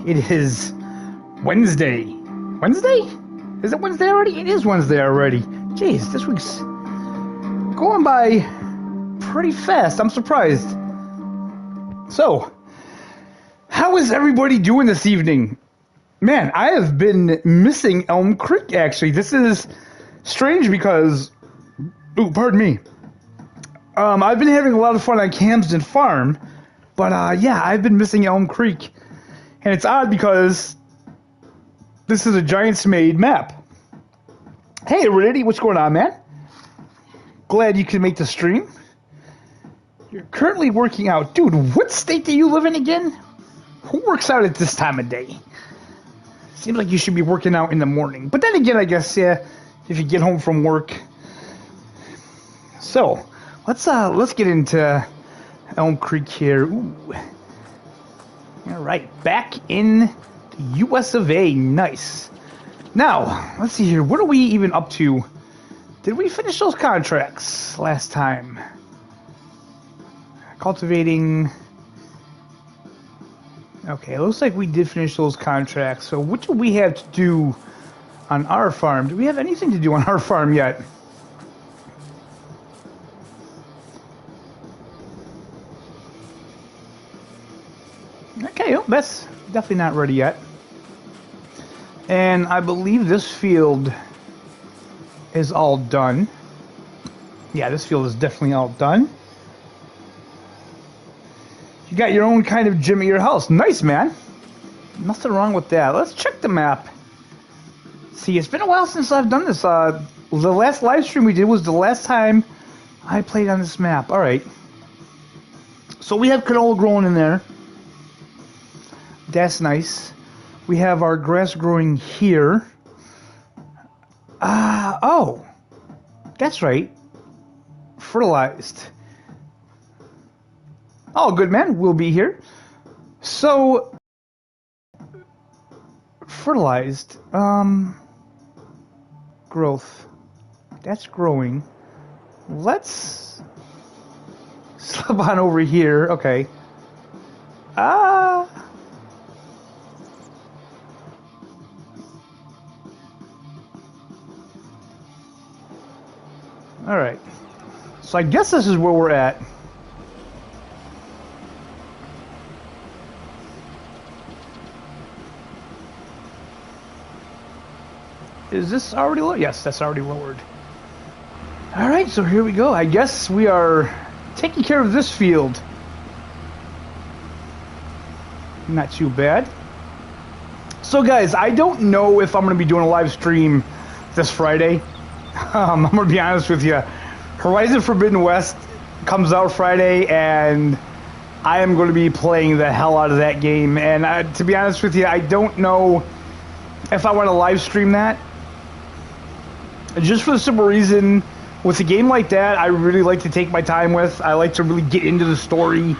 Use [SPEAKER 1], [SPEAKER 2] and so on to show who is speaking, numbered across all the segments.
[SPEAKER 1] It is Wednesday. Wednesday? Is it Wednesday already? It is Wednesday already. Jeez, this week's going by pretty fast. I'm surprised. So, how is everybody doing this evening? Man, I have been missing Elmcreek, actually. This is strange because... Ooh, pardon me. I've been having a lot of fun on Camden Farm, but yeah, I've been missing Elmcreek. And it's odd because this is a Giants-made map. Hey, Aridity, what's going on, man? Glad you can make the stream. You're currently working out. Dude, what state do you live in again? Who works out at this time of day? Seems like you should be working out in the morning. But then again, I guess, yeah, if you get home from work. So, let's get into Elmcreek here. Ooh. All right, back in the US of A. Nice. Now, let's see here. What are we even up to? Did we finish those contracts last time? Cultivating. Okay, it looks like we did finish those contracts. So what do we have to do on our farm? Do we have anything to do on our farm yet? Okay, well, that's definitely not ready yet. And I believe this field is all done. Yeah, this field is definitely all done. You got your own kind of gym at your house. Nice, man. Nothing wrong with that. Let's check the map. See, it's been a while since I've done this. The last live stream we did was the last time I played on this map. All right. So we have canola growing in there. That's nice. We have our grass growing here. Oh. That's right. Fertilized. Oh, good man. We'll be here. So, fertilized. Growth. That's growing. Let's slip on over here. Okay. Alright. So I guess this is where we're at. Is this already lowered? Yes, that's already lowered. Alright, so here we go. I guess we are taking care of this field. Not too bad. So guys, I don't know if I'm going to be doing a live stream this Friday. I'm going to be honest with you. Horizon Forbidden West comes out Friday, and I am going to be playing the hell out of that game. And to be honest with you, I don't know if I want to live stream that. Just for the simple reason, with a game like that, I really like to take my time with. I like to really get into the story.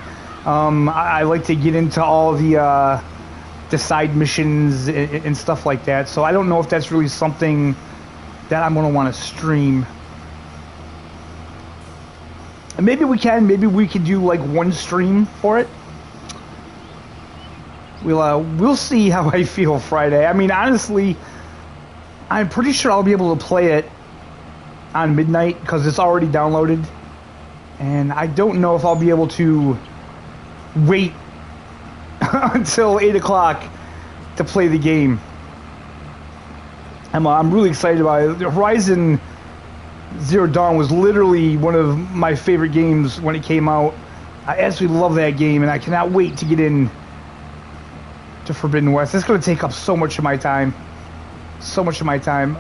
[SPEAKER 1] I like to get into all the side missions and stuff like that. So I don't know if that's really something that I'm going to want to stream. And maybe we can do like one stream for it. We'll see how I feel Friday. I mean, honestly, I'm pretty sure I'll be able to play it on midnight because it's already downloaded. And I don't know if I'll be able to wait until 8 o'clock to play the game. I'm really excited about it. Horizon Zero Dawn was literally one of my favorite games when it came out. I absolutely love that game, and I cannot wait to get in to Forbidden West. It's going to take up so much of my time. So much of my time.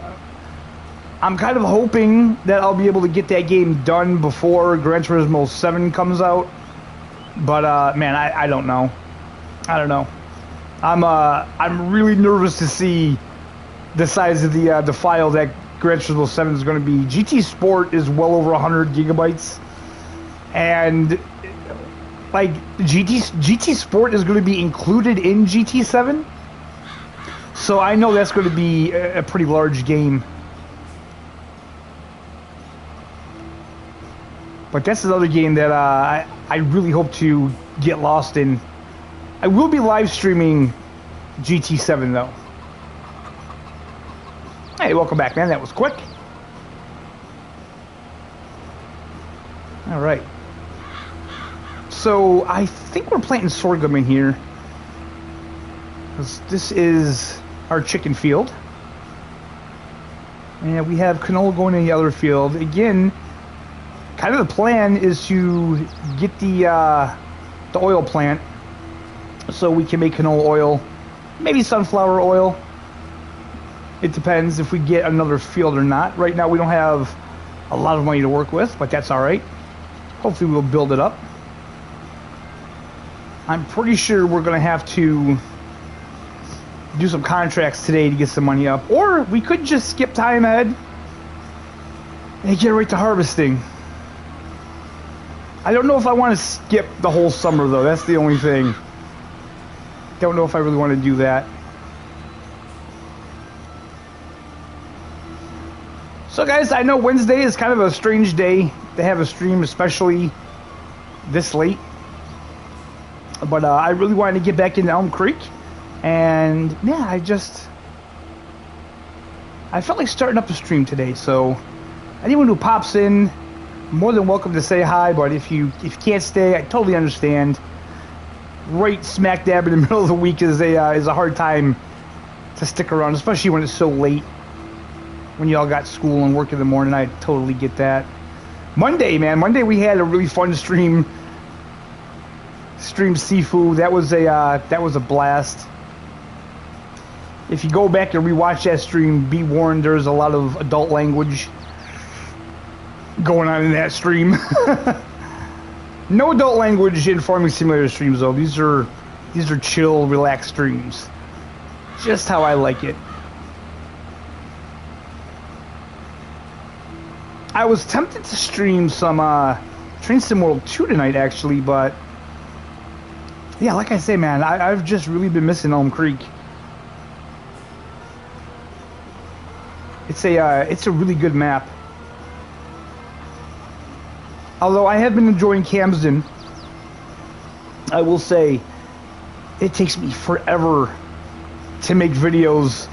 [SPEAKER 1] I'm kind of hoping that I'll be able to get that game done before Gran Turismo 7 comes out. But, man, I don't know. I don't know. I'm really nervous to see the size of the file that Gran Turismo 7 is going to be. GT Sport is well over 100 gigabytes. And, like, GT Sport is going to be included in GT7. So I know that's going to be a pretty large game. But that's another game that I really hope to get lost in. I will be live streaming GT7 though. Hey, welcome back, man. That was quick. All right. So I think we're planting sorghum in here. This is our chicken field. And we have canola going in the other field. Again, kind of the plan is to get the oil plant so we can make canola oil, maybe sunflower oil. It depends if we get another field or not. Right now we don't have a lot of money to work with, but that's all right. Hopefully we'll build it up. I'm pretty sure we're going to have to do some contracts today to get some money up. Or we could just skip time ahead and get right to harvesting. I don't know if I want to skip the whole summer though. That's the only thing. Don't know if I really want to do that. So guys, I know Wednesday is kind of a strange day to have a stream, especially this late. But I really wanted to get back into Elmcreek. And yeah, I felt like starting up a stream today. So anyone who pops in, more than welcome to say hi. But if you can't stay, I totally understand. Right smack dab in the middle of the week is a hard time to stick around, especially when it's so late. When y'all got school and work in the morning, I totally get that. Monday, man, Monday we had a really fun stream. Stream Sifu. That was a blast. If you go back and rewatch that stream, be warned, there's a lot of adult language going on in that stream. No adult language in Farming Simulator streams though. These are chill, relaxed streams. Just how I like it. I was tempted to stream some Train Sim World 2 tonight actually, but yeah, like I say, man, I've just really been missing Elmcreek. It's a really good map. Although I have been enjoying Camden, I will say it takes me forever to make videos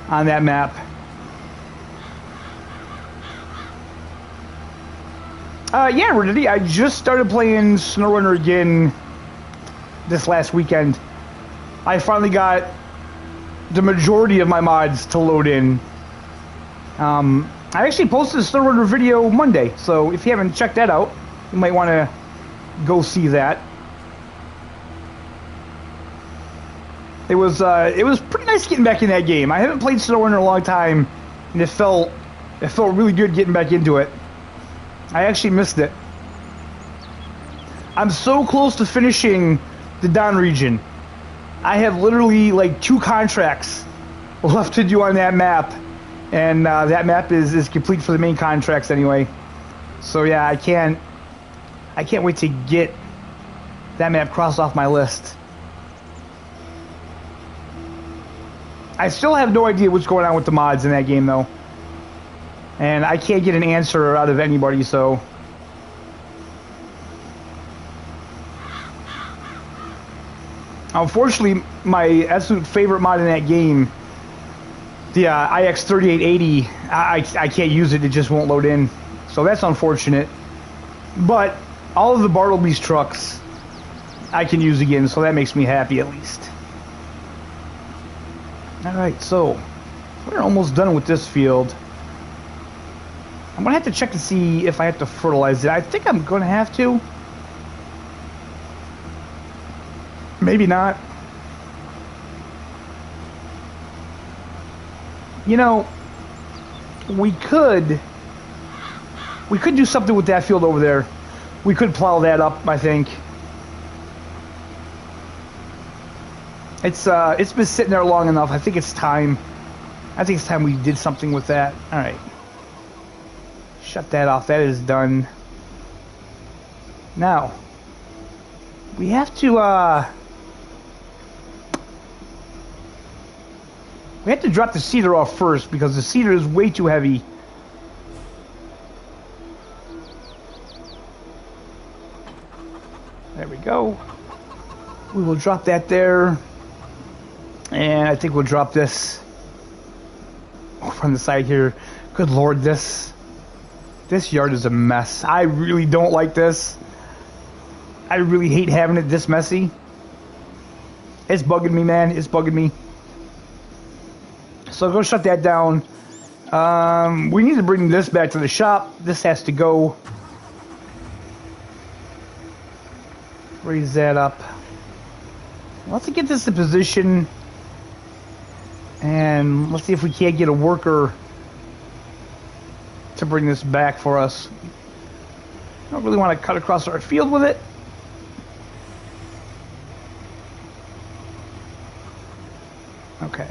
[SPEAKER 1] on that map. Yeah, Renity, I just started playing SnowRunner again this last weekend. I finally got the majority of my mods to load in. I actually posted a SnowRunner video Monday, so if you haven't checked that out, you might want to go see that. It was pretty nice getting back in that game. I haven't played SnowRunner in a long time, and it felt really good getting back into it. I actually missed it. I'm so close to finishing the Don region. I have literally like 2 contracts left to do on that map. And that map is complete for the main contracts anyway. So yeah, I can't wait to get that map crossed off my list. I still have no idea what's going on with the mods in that game though. And I can't get an answer out of anybody, so unfortunately my absolute favorite mod in that game, the IX3880, I can't use it. It just won't load in. So that's unfortunate. But all of the Bartleby's trucks I can use again, so that makes me happy at least. Alright, so we're almost done with this field. I'm going to have to check to see if I have to fertilize it. I think I'm going to have to. Maybe not. You know, we could do something with that field over there. We could plow that up, I think. It's been sitting there long enough. I think it's time. I think it's time we did something with that. All right. Shut that off. That is done. Now, we have to drop the cedar off first because the cedar is way too heavy. There we go. We will drop that there. And I think we'll drop this from the side here. Good Lord, this yard is a mess. I really don't like this. I really hate having it this messy. It's bugging me, man. It's bugging me. So go shut that down. We need to bring this back to the shop. This has to go. Raise that up. Let's get this in position. And let's see if we can't get a worker to bring this back for us. I don't really want to cut across our field with it. Okay.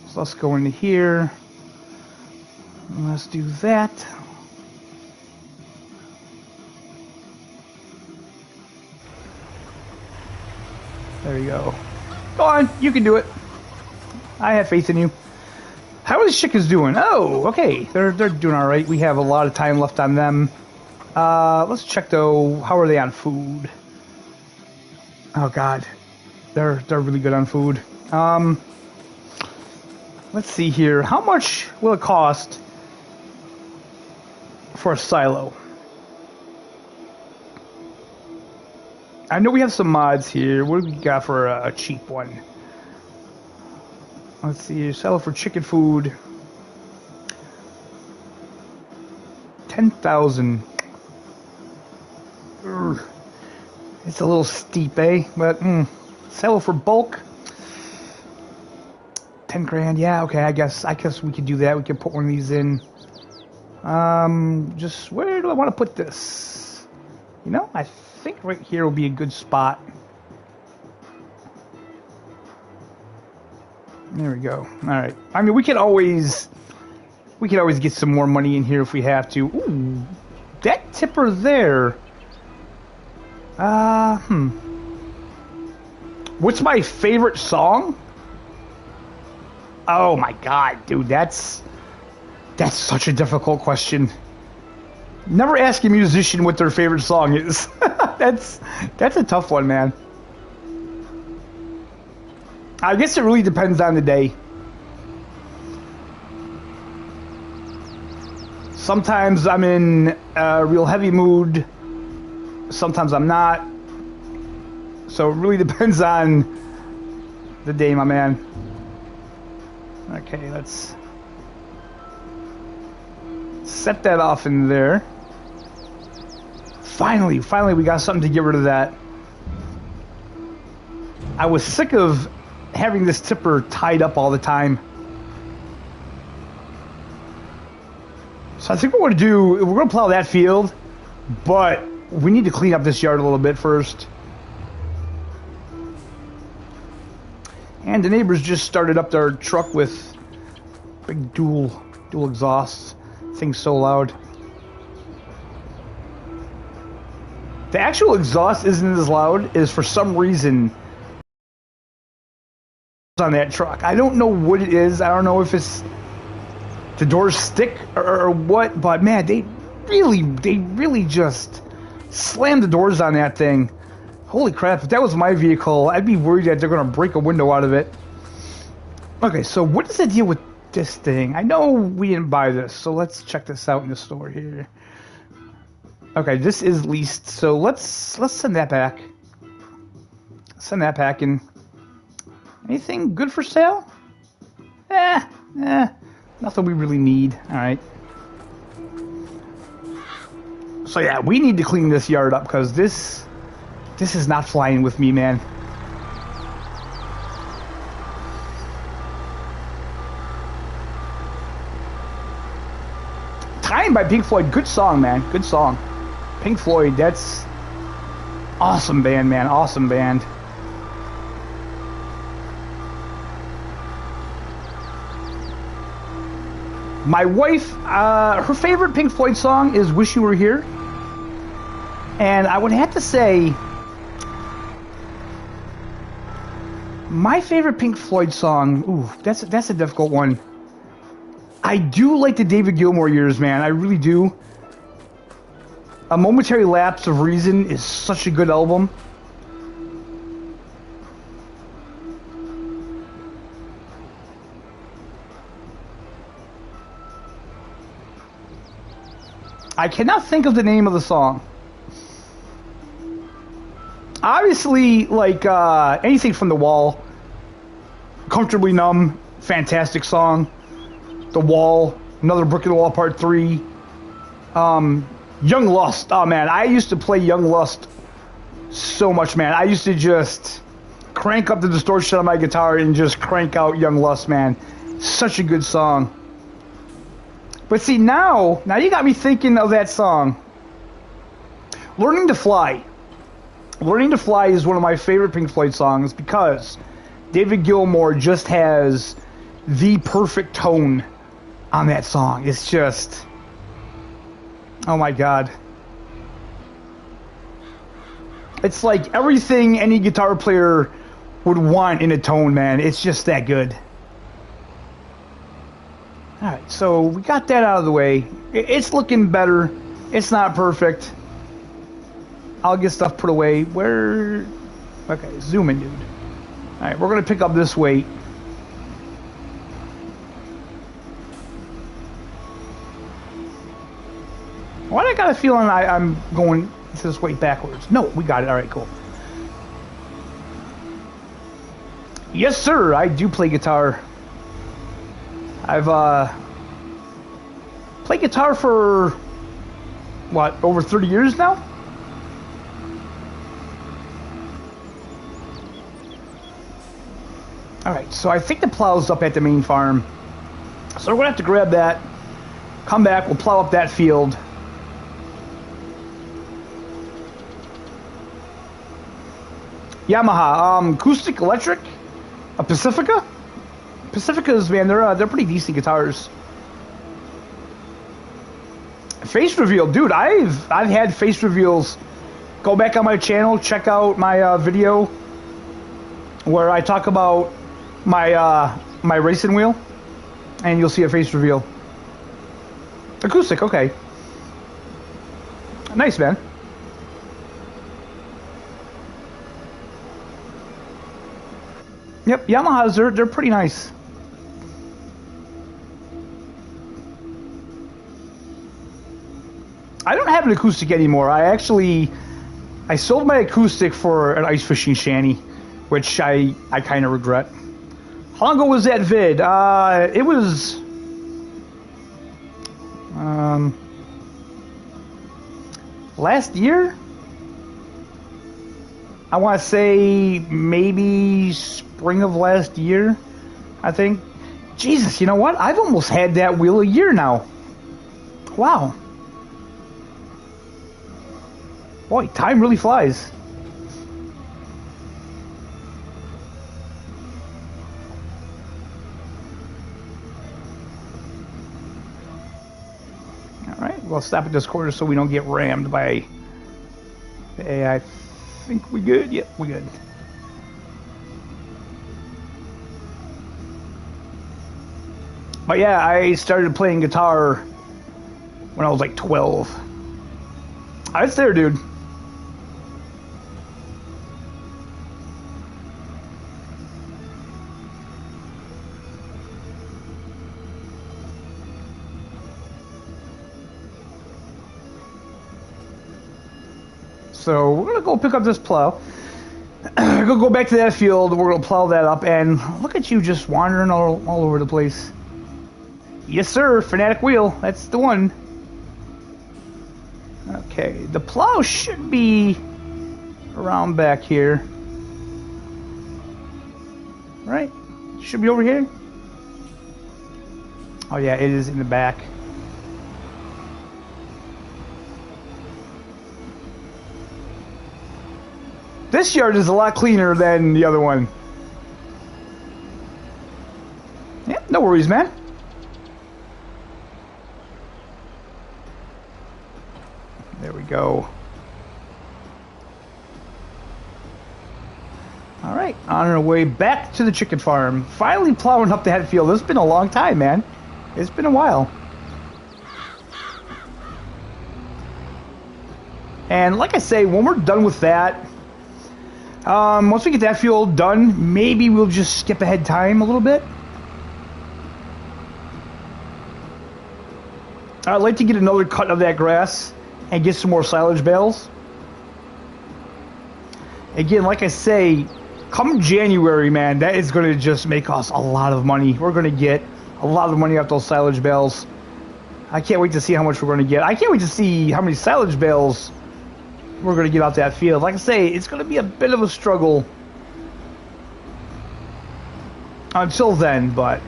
[SPEAKER 1] So let's go into here. Let's do that. There you go. Go on, you can do it. I have faith in you. How are the chickens doing? Oh, okay. They're doing all right. We have a lot of time left on them. Let's check though. How are they on food? Oh God, they're really good on food. Let's see here. How much will it cost for a silo? I know we have some mods here. What do we got for a cheap one? Let's see. Silo for chicken food. 10,000. It's a little steep, eh? But silo for bulk. 10 grand. Yeah. Okay. I guess we could do that. We can put one of these in. Just where do I want to put this? You know, I think right here will be a good spot. There we go. All right. I mean, we could always get some more money in here if we have to. Ooh, that tipper there. What's my favorite song? Oh my God, dude, that's such a difficult question. Never ask a musician what their favorite song is. That's a tough one, man. I guess it really depends on the day. Sometimes I'm in a real heavy mood. Sometimes I'm not. So it really depends on the day, my man. Okay, let's set that off in there. Finally, we got something to get rid of that. I was sick of having this tipper tied up all the time. So I think what we're going to do, we're going to plow that field, but we need to clean up this yard a little bit first. And the neighbors just started up their truck with big dual exhausts. Thing's so loud. The actual exhaust isn't as loud as for some reason on that truck. I don't know what it is. I don't know if it's the doors stick or what, but man, they really just slammed the doors on that thing. Holy crap, if that was my vehicle, I'd be worried that they're going to break a window out of it. Okay, so what is the deal with this thing? I know we didn't buy this, so let's check this out in the store here. Okay, this is leased, so let's send that back. Send that back in. Anything good for sale? Nothing we really need. Alright. So yeah, we need to clean this yard up because this is not flying with me, man. Time by Pink Floyd. Good song, man. Good song. Pink Floyd, that's awesome band, man. Awesome band. My wife, her favorite Pink Floyd song is Wish You Were Here. And I would have to say, my favorite Pink Floyd song, ooh, that's a difficult one. I do like the David Gilmour years, man. I really do. A Momentary Lapse of Reason is such a good album. I cannot think of the name of the song. Obviously, like anything from The Wall, Comfortably Numb, fantastic song. The Wall, Another Brick in the Wall Part 3. Young Lust, oh man, I used to play Young Lust so much, man. I used to just crank up the distortion on my guitar and just crank out Young Lust, man. Such a good song. But see, now you got me thinking of that song. Learning to Fly. Learning to Fly is one of my favorite Pink Floyd songs because David Gilmour just has the perfect tone on that song. It's just, oh my God. It's like everything any guitar player would want in a tone, man. It's just that good. Alright, so we got that out of the way. It's looking better. It's not perfect. I'll get stuff put away. Where? Okay, zoom in, dude. Alright, we're going to pick up this weight. Why do I got a feeling I'm going this weight backwards? No, we got it. Alright, cool. Yes, sir, I do play guitar. I've played guitar for, what, over 30 years now? Alright, so I think the plow's up at the main farm. So we're going to have to grab that, come back, we'll plow up that field. Yamaha, acoustic electric, a Pacifica. Pacificas, man, they're pretty decent guitars. Face reveal, dude. I've had face reveals. Go back on my channel, check out my video where I talk about my my racing wheel, and you'll see a face reveal. Acoustic, okay. Nice, man. Yep, Yamahas, they're pretty nice. I don't have an acoustic anymore. I sold my acoustic for an ice fishing shanty, which I kind of regret. How long ago was that vid? It was last year. I want to say maybe spring of last year, I think. Jesus, you know what? I've almost had that wheel a year now. Wow. Boy, time really flies. Alright, we'll stop at this corner so we don't get rammed by the AI. I think we good? Yep, we good. But yeah, I started playing guitar when I was like 12. It's there, dude. So we're gonna go pick up this plow. We're gonna go back to that field. We're gonna plow that up, and look at you just wandering all over the place. Yes, sir. Fanatic wheel. That's the one. Okay, the plow should be around back here, right? Should be over here. Oh yeah, it is in the back. This yard is a lot cleaner than the other one. Yeah, no worries, man. There we go. All right, on our way back to the chicken farm. Finally plowing up that field. It's been a long time, man. It's been a while. And like I say, when we're done with that, once we get that field done, maybe we'll just skip ahead time a little bit. I'd like to get another cut of that grass and get some more silage bales. Again, like I say, come January, man, that is going to just make us a lot of money. We're going to get a lot of money off those silage bales. I can't wait to see how much we're going to get. I can't wait to see how many silage bales we're going to get out that field. Like I say, it's going to be a bit of a struggle until then, but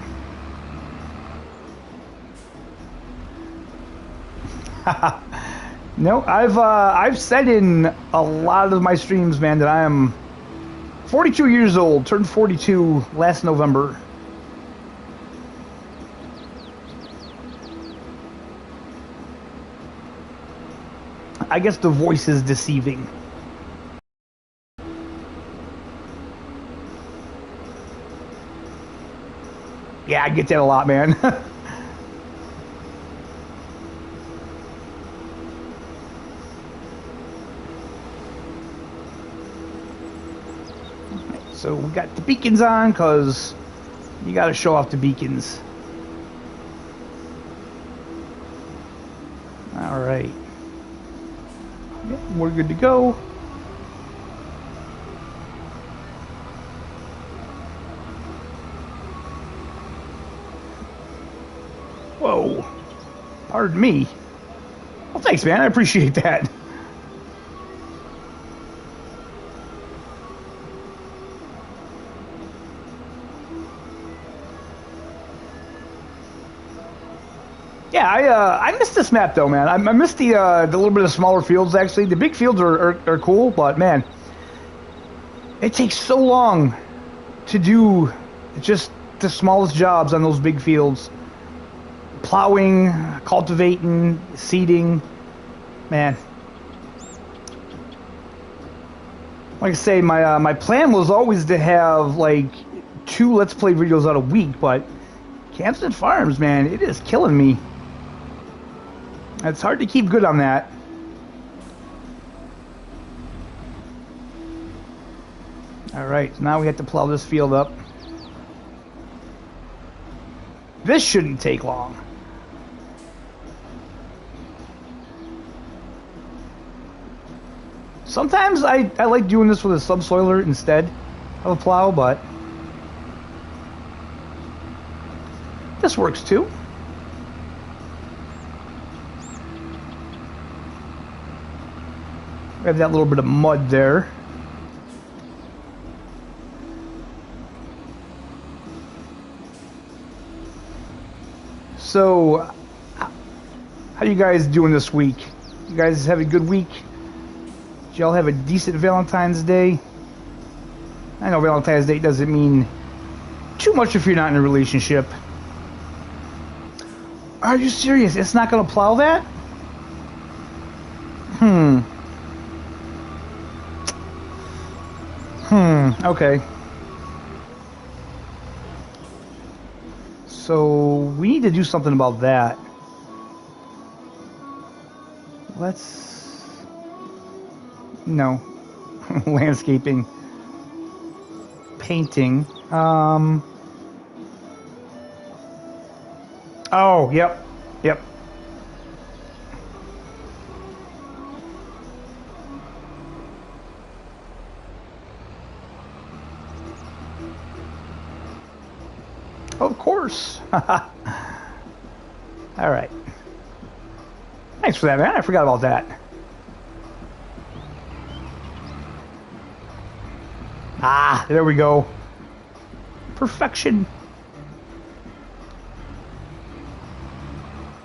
[SPEAKER 1] no, I've said in a lot of my streams, man, that I am 42 years old. Turned 42 last November. I guess the voice is deceiving. Yeah, I get that a lot, man. So we got the beacons on because you got to show off the beacons. All right. Yeah, we're good to go. Whoa. Pardon me. Well, thanks, man. I appreciate that. Yeah, I missed this map though, man. I missed the little bit of smaller fields. Actually, the big fields are cool, but man, it takes so long to do just the smallest jobs on those big fields. Plowing, cultivating, seeding, man. Like I say, my plan was always to have like 2 Let's Play videos out a week, but Camps and Farms, man, it is killing me. It's hard to keep good on that. Alright, now we have to plow this field up. This shouldn't take long. Sometimes I like doing this with a subsoiler instead of a plow, but this works too. We have that little bit of mud there. So, how you guys doing this week? You guys have a good week? Did y'all have a decent Valentine's Day? I know Valentine's Day doesn't mean too much if you're not in a relationship. Are you serious? It's not going to plow that? Okay. So, we need to do something about that. Let's... No. Landscaping. Painting. Oh, yep. Yep. Of course. All right. Thanks for that, man. I forgot about that. Ah, there we go. Perfection.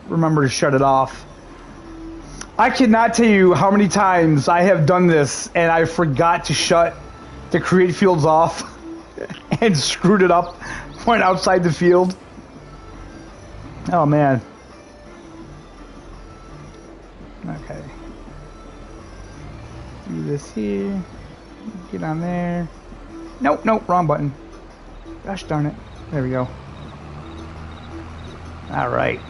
[SPEAKER 1] Remember to shut it off. I cannot tell you how many times I have done this and I forgot to shut the create fields off and screwed it up. Went outside the field. Oh man. Okay. Do this here. Get on there. Nope, nope, wrong button. Gosh darn it. There we go. Alright.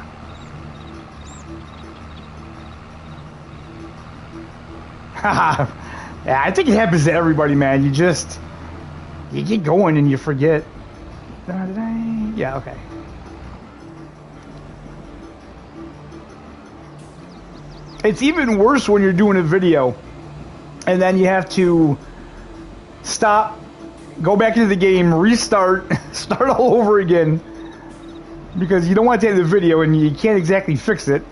[SPEAKER 1] Haha. Yeah, I think it happens to everybody, man. You get going and you forget. Yeah, okay. It's even worse when you're doing a video and then you have to stop, go back into the game, restart, start all over again because you don't want to end the video and you can't exactly fix it.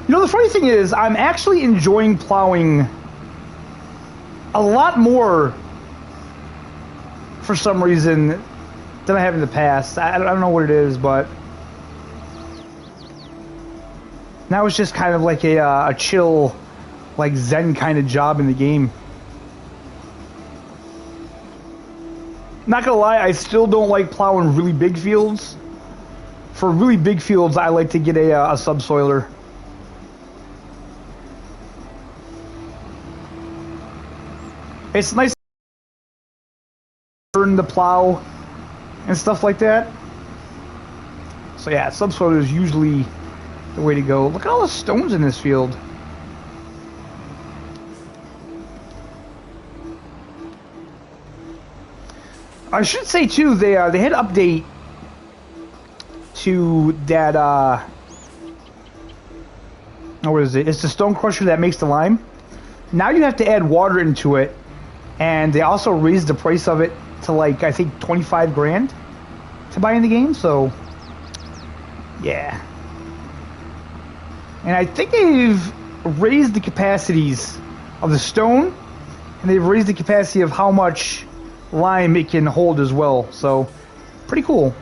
[SPEAKER 1] You know, the funny thing is, I'm actually enjoying plowing a lot more for some reason than I have in the past. I don't know what it is, but now it's just kind of like a chill, like zen kind of job in the game. Not gonna lie, I still don't like plowing really big fields. For really big fields, I like to get a subsoiler. It's nice to turn the plow and stuff like that. So yeah, subsoiler is usually the way to go. Look at all the stones in this field. I should say too, they had an update to that. What is it? It's the stone crusher that makes the lime. Now you have to add water into it, and they also raised the price of it to like I think 25 grand to buy in the game. So yeah, and I think they've raised the capacities of the stone, and they've raised the capacity of how much lime it can hold as well. So pretty cool.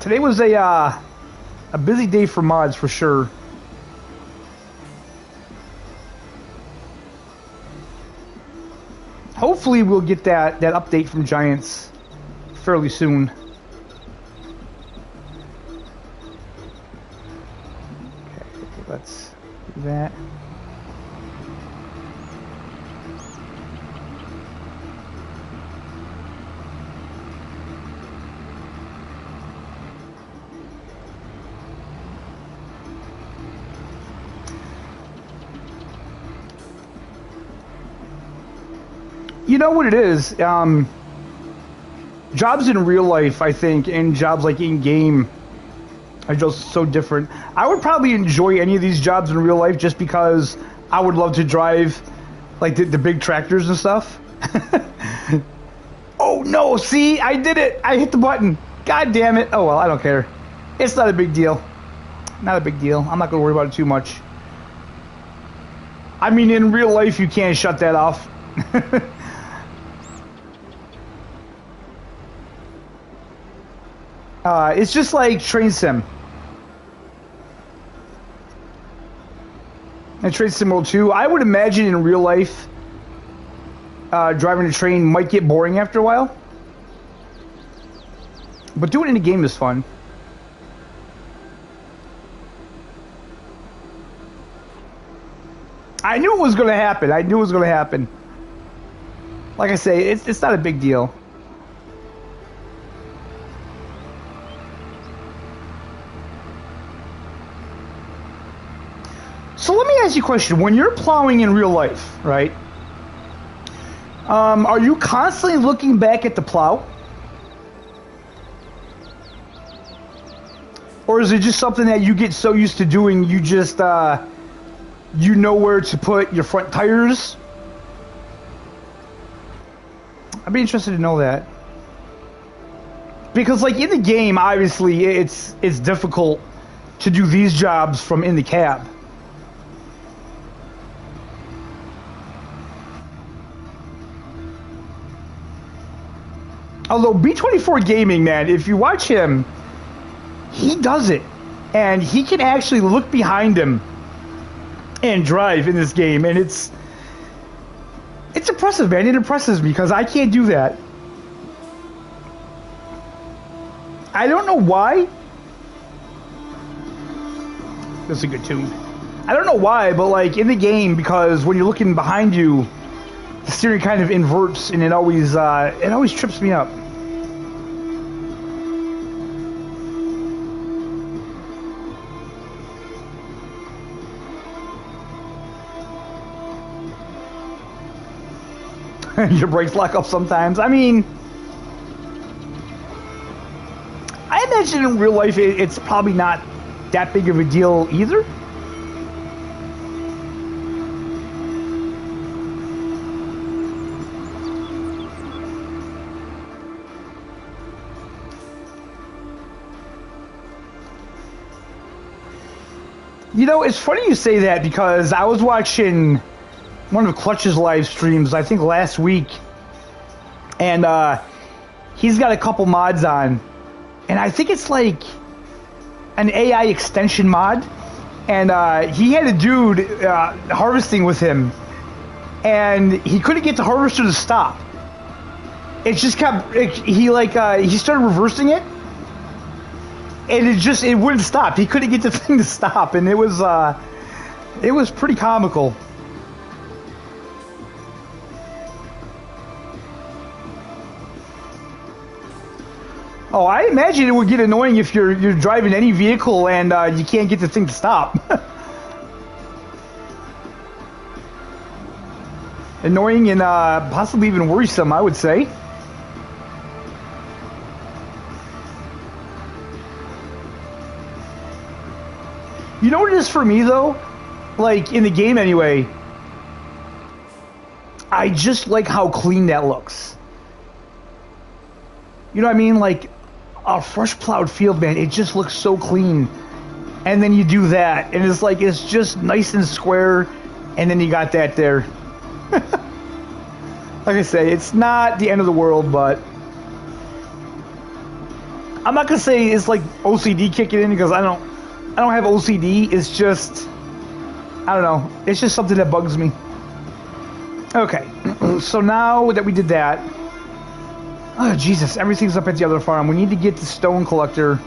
[SPEAKER 1] Today was a busy day for mods for sure. Hopefully we'll get that update from Giants fairly soon. Okay, let's do that. You know what it is? Jobs in real life, I think, and jobs like in-game are just so different. I would probably enjoy any of these jobs in real life just because I would love to drive like the big tractors and stuff. Oh no, see, I did it. I hit the button. God damn it. Oh well, I don't care. It's not a big deal. Not a big deal. I'm not going to worry about it too much. I mean, in real life, you can't shut that off. It's just like Train Sim. And Train Sim World 2, I would imagine in real life, driving a train might get boring after a while. But doing it in a game is fun. I knew it was going to happen. I knew it was going to happen. Like I say, it's not a big deal. So let me ask you a question. When you're plowing in real life, right? Are you constantly looking back at the plow? Or is it just something that you get so used to doing, you just, you know where to put your front tires? I'd be interested to know that. Because, like, in the game, obviously, it's difficult to do these jobs from in the cab. Although B24 Gaming, man, if you watch him, he does it. And he can actually look behind him and drive in this game. And it's impressive, man. It impresses me because I can't do that. I don't know why. That's a good tune. I don't know why, but like in the game, because when you're looking behind you, the steering kind of inverts, and it always trips me up. Your brakes lock up sometimes. I mean, I imagine in real life it's probably not that big of a deal either. You know, it's funny you say that because I was watching one of Clutch's live streams, I think last week, and he's got a couple mods on, and I think it's like an AI extension mod, and he had a dude harvesting with him, and he couldn't get the harvester to stop. It just kept, he started reversing it, and it wouldn't stop. He couldn't get the thing to stop, and it was pretty comical. Oh, I imagine it would get annoying if you're driving any vehicle and you can't get the thing to stop. Annoying and possibly even worrisome, I would say. You know what it is for me, though? Like, in the game anyway, I just like how clean that looks. You know what I mean? Like, a fresh plowed field, man, it just looks so clean. And then you do that, and it's like, it's just nice and square, and then you got that there. Like I say, it's not the end of the world, but I'm not gonna say it's like OCD kicking in, because I don't have OCD. It's just, I don't know, it's just something that bugs me. Okay, so now that we did that, oh Jesus, everything's up at the other farm. We need to get the stone collector.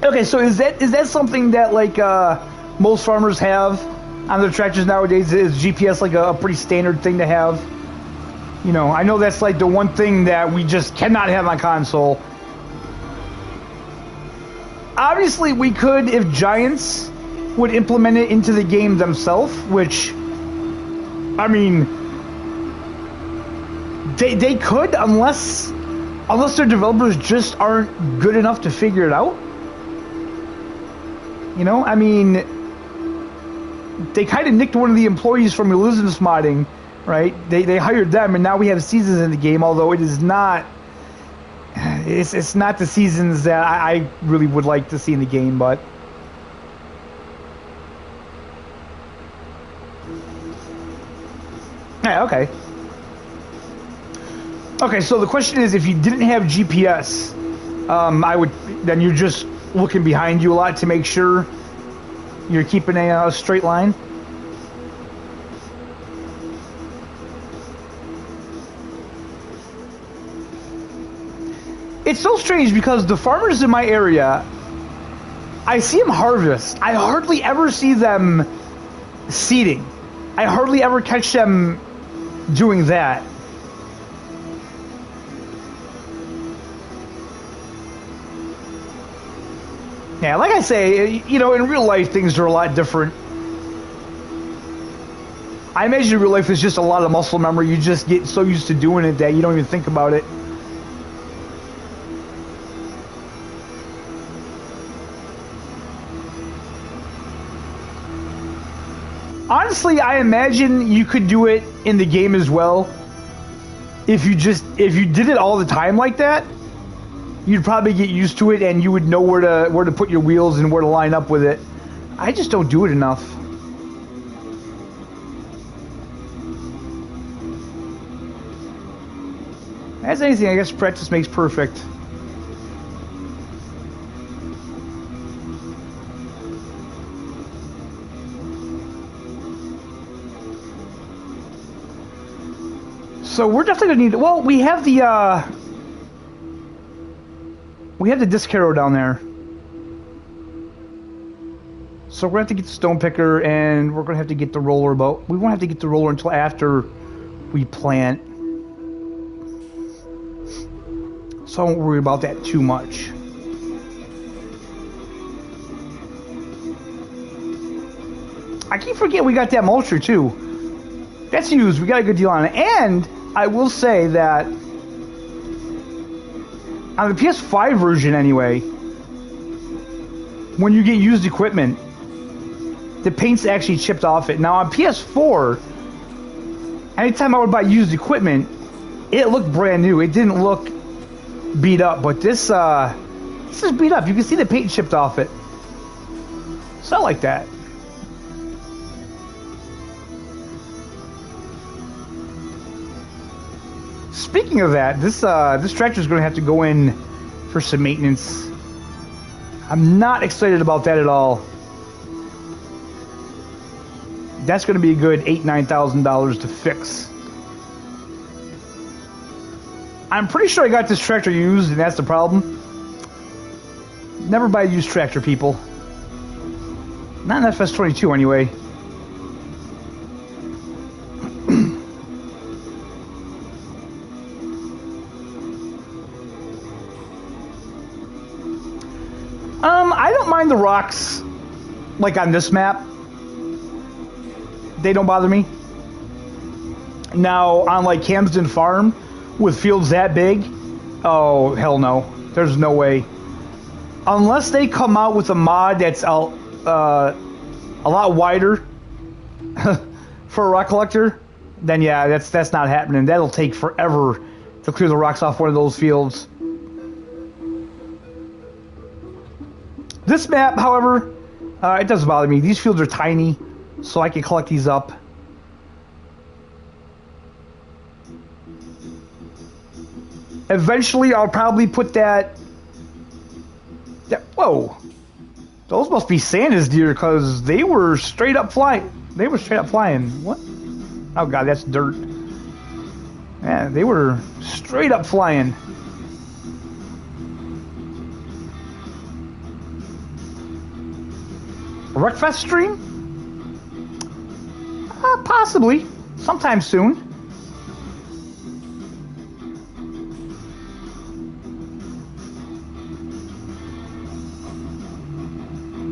[SPEAKER 1] Okay, so is that something that like most farmers have on their tractors nowadays? Is GPS like a pretty standard thing to have? You know, I know that's like the one thing that we just cannot have on console. Obviously, we could if Giants would implement it into the game themselves, which, I mean, they could, unless their developers just aren't good enough to figure it out. You know, I mean, they kind of nicked one of the employees from Elizabeth's modding, right? They hired them, and now we have seasons in the game, although it is not, it's not the seasons that I really would like to see in the game, but yeah, okay. Okay, so the question is, if you didn't have GPS, then you're just looking behind you a lot to make sure you're keeping a straight line. It's so strange because the farmers in my area, I see them harvest. I hardly ever see them seeding. I hardly ever catch them doing that. Yeah, like I say, you know, in real life, things are a lot different. I imagine real life is just a lot of muscle memory. You just get so used to doing it that you don't even think about it. Honestly, I imagine you could do it in the game as well. If you did it all the time like that, you'd probably get used to it, and you would know where to put your wheels and where to line up with it. I just don't do it enough. As anything, I guess practice makes perfect. So we're definitely gonna need. Well, we have the disc harrow down there. So we're gonna have to get the stone picker, and we're gonna have to get the roller, but we won't have to get the roller until after we plant. So I won't worry about that too much. I keep forgetting we got that mulcher too. That's used. We got a good deal on it. And I will say that on the PS5 version anyway, when you get used equipment, the paint's actually chipped off it. Now on PS4, anytime I would buy used equipment, it looked brand new. It didn't look beat up, but this is beat up. You can see the paint chipped off it. So I like that. Speaking of that, this tractor is going to have to go in for some maintenance. I'm not excited about that at all. That's going to be a good $8,000–9,000 to fix. I'm pretty sure I got this tractor used, and that's the problem. Never buy a used tractor, people. Not an FS22 anyway. I don't mind the rocks, like on this map. They don't bother me. Now, on like Camden Farm, with fields that big, oh, hell no. There's no way. Unless they come out with a mod that's a lot wider for a rock collector, then yeah, that's not happening. That'll take forever to clear the rocks off one of those fields. This map, however, it doesn't bother me. These fields are tiny, so I can collect these up. Eventually, I'll probably put that... Whoa. Those must be Santa's deer, because they were straight up flying. They were straight up flying. What? Oh, God, that's dirt. Yeah, they were straight up flying. Wreckfest stream? Possibly. Sometime soon.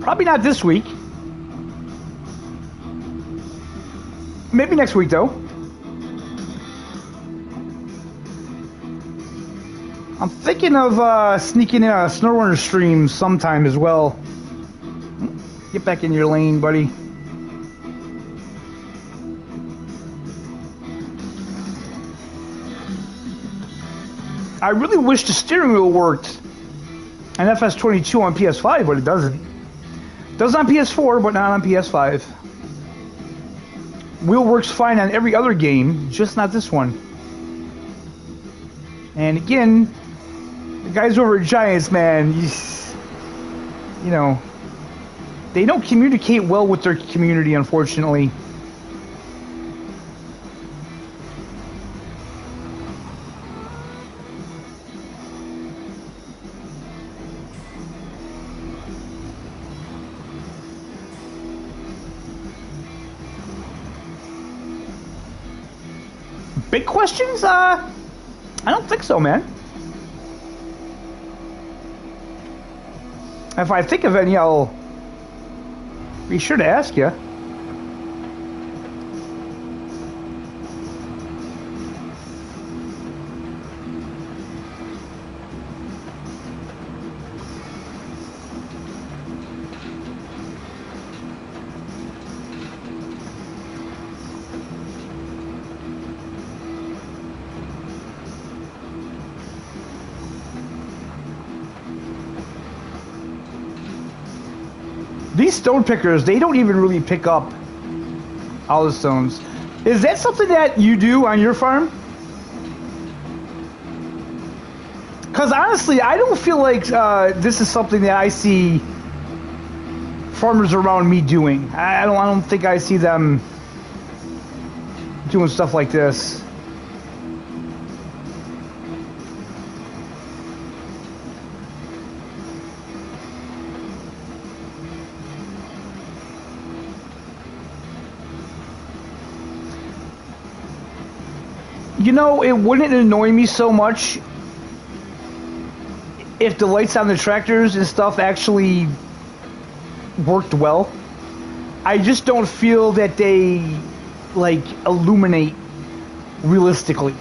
[SPEAKER 1] Probably not this week. Maybe next week, though. I'm thinking of sneaking in a SnowRunner stream sometime as well. Get back in your lane, buddy. I really wish the steering wheel worked on FS22 on PS5, but it doesn't. It does on PS4, but not on PS5. Wheel works fine on every other game, just not this one. And again, the guys over at Giants, man, you know, they don't communicate well with their community, unfortunately. Big questions? I don't think so, man. If I think of any, I'll be sure to ask you. These stone pickers, they don't even really pick up all the stones. Is that something that you do on your farm? Because honestly, I don't feel like this is something that I see farmers around me doing. I don't think I see them doing stuff like this. You know, it wouldn't annoy me so much if the lights on the tractors and stuff actually worked well. I just don't feel that they like illuminate realistically.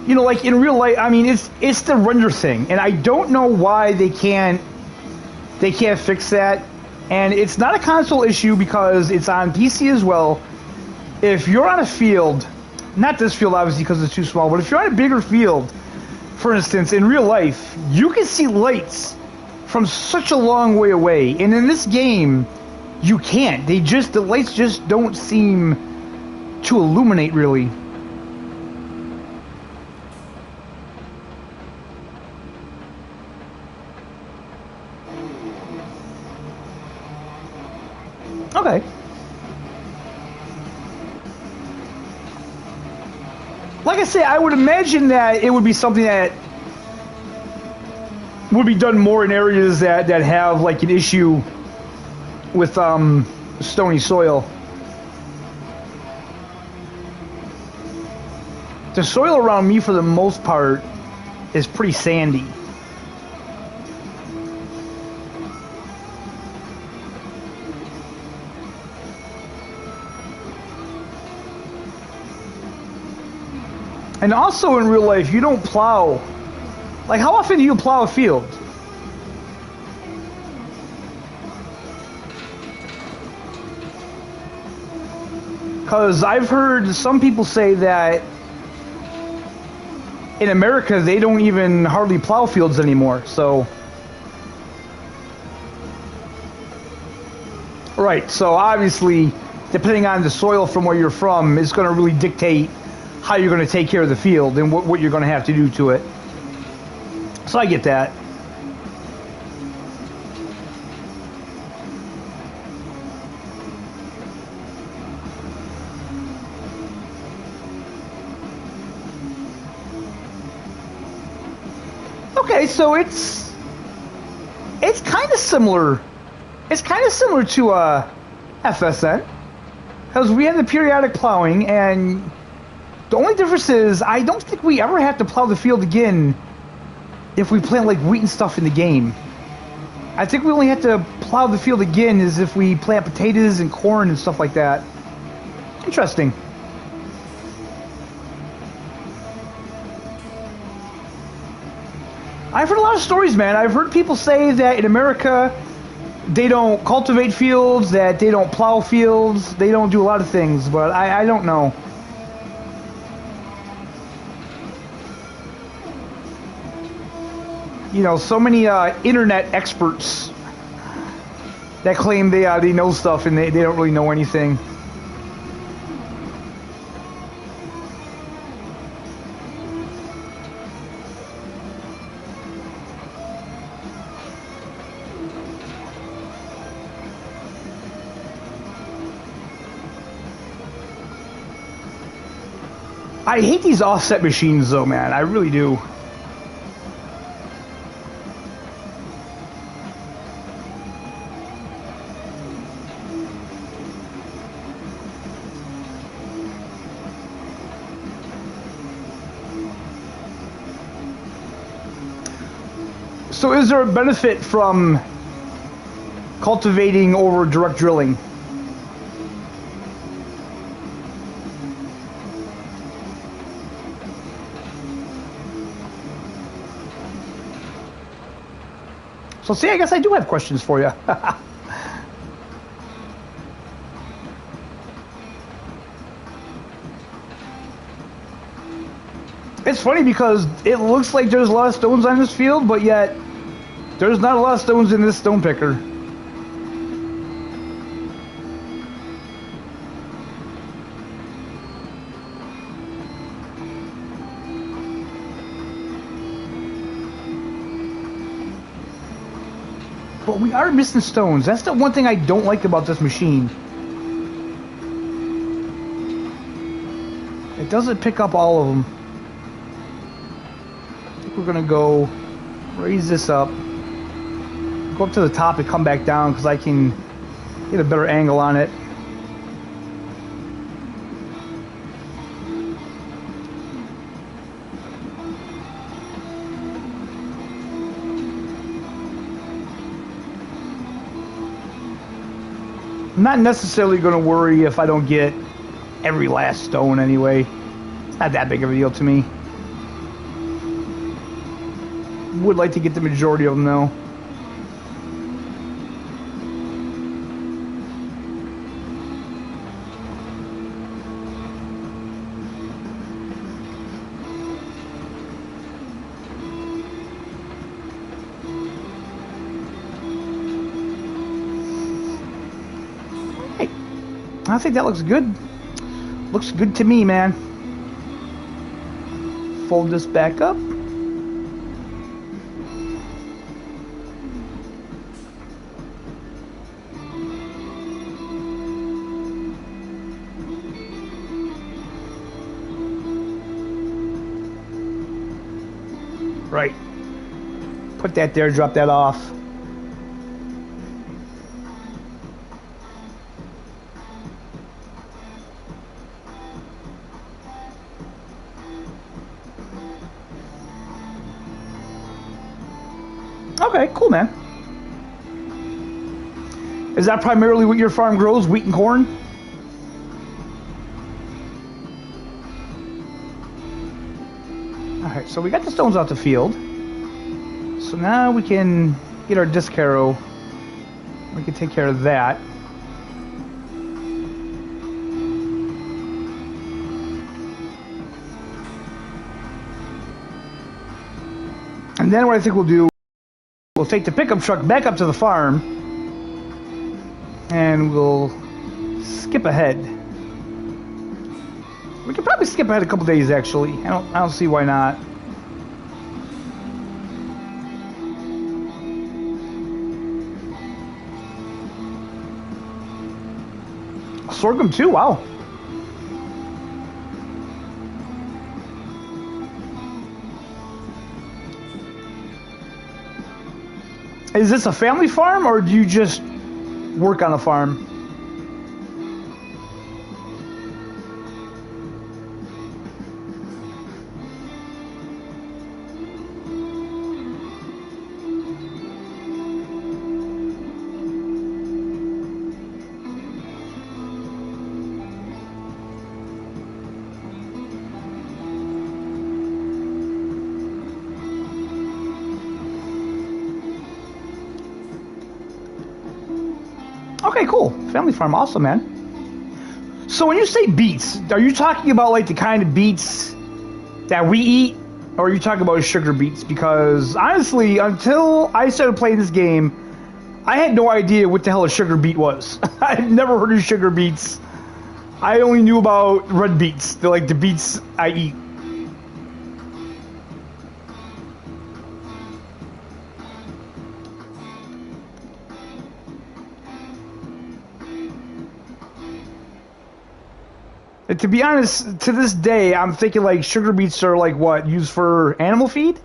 [SPEAKER 1] You know, like in real life, I mean, it's the render thing, and I don't know why they can't fix that. And it's not a console issue because it's on PC as well. If you're on a field, not this field obviously because it's too small, but if you're on a bigger field, for instance, in real life, you can see lights from such a long way away, and in this game, you can't. The lights just don't seem to illuminate really. Okay. Like I say, I would imagine that it would be something that would be done more in areas that have like an issue with stony soil. The soil around me for the most part is pretty sandy. And also in real life, you don't plow. Like, how often do you plow a field? Because I've heard some people say that in America, they don't even hardly plow fields anymore, so... Right, so obviously, depending on the soil from where you're from, it's going to really dictate how you're going to take care of the field and what you're going to have to do to it. So I get that. Okay, so it's kind of similar. It's kind of similar to FSN, because we have the periodic plowing, and the only difference is I don't think we ever have to plow the field again if we plant like wheat and stuff in the game. I think we only have to plow the field again is if we plant potatoes and corn and stuff like that. Interesting. I've heard a lot of stories, man. I've heard people say that in America they don't cultivate fields, that they don't plow fields, they don't do a lot of things, but I don't know. You know, so many internet experts that claim they know stuff and they don't really know anything. I hate these offset machines though, man. I really do. So is there a benefit from cultivating over direct drilling? So see, I guess I do have questions for you. It's funny because it looks like there's a lot of stones on this field, but yet there's not a lot of stones in this stone picker. But we are missing stones. That's the one thing I don't like about this machine. It doesn't pick up all of them. I think we're gonna go raise this up, go up to the top and come back down because I can get a better angle on it. I'm not necessarily going to worry if I don't get every last stone anyway. It's not that big of a deal to me. Would like to get the majority of them though. I think that looks good. Looks good to me, man. Fold this back up. Right. Put that there, drop that off. Okay, cool, man. Is that primarily what your farm grows, wheat and corn? Alright, so we got the stones out the field. So now we can get our disc harrow. We can take care of that. And then what I think we'll do, we'll take the pickup truck back up to the farm, and we'll skip ahead. We could probably skip ahead a couple days, actually. I don't see why not. Sorghum too, wow. Is this a family farm, or do you just work on a farm? Okay, cool. Family farm, awesome, man. So when you say beets, are you talking about like the kind of beets that we eat, or are you talking about sugar beets? Because honestly, until I started playing this game, I had no idea what the hell a sugar beet was. I've never heard of sugar beets. I only knew about red beets. They're like the beets I eat. And to be honest, to this day, I'm thinking like sugar beets are like what, used for animal feed?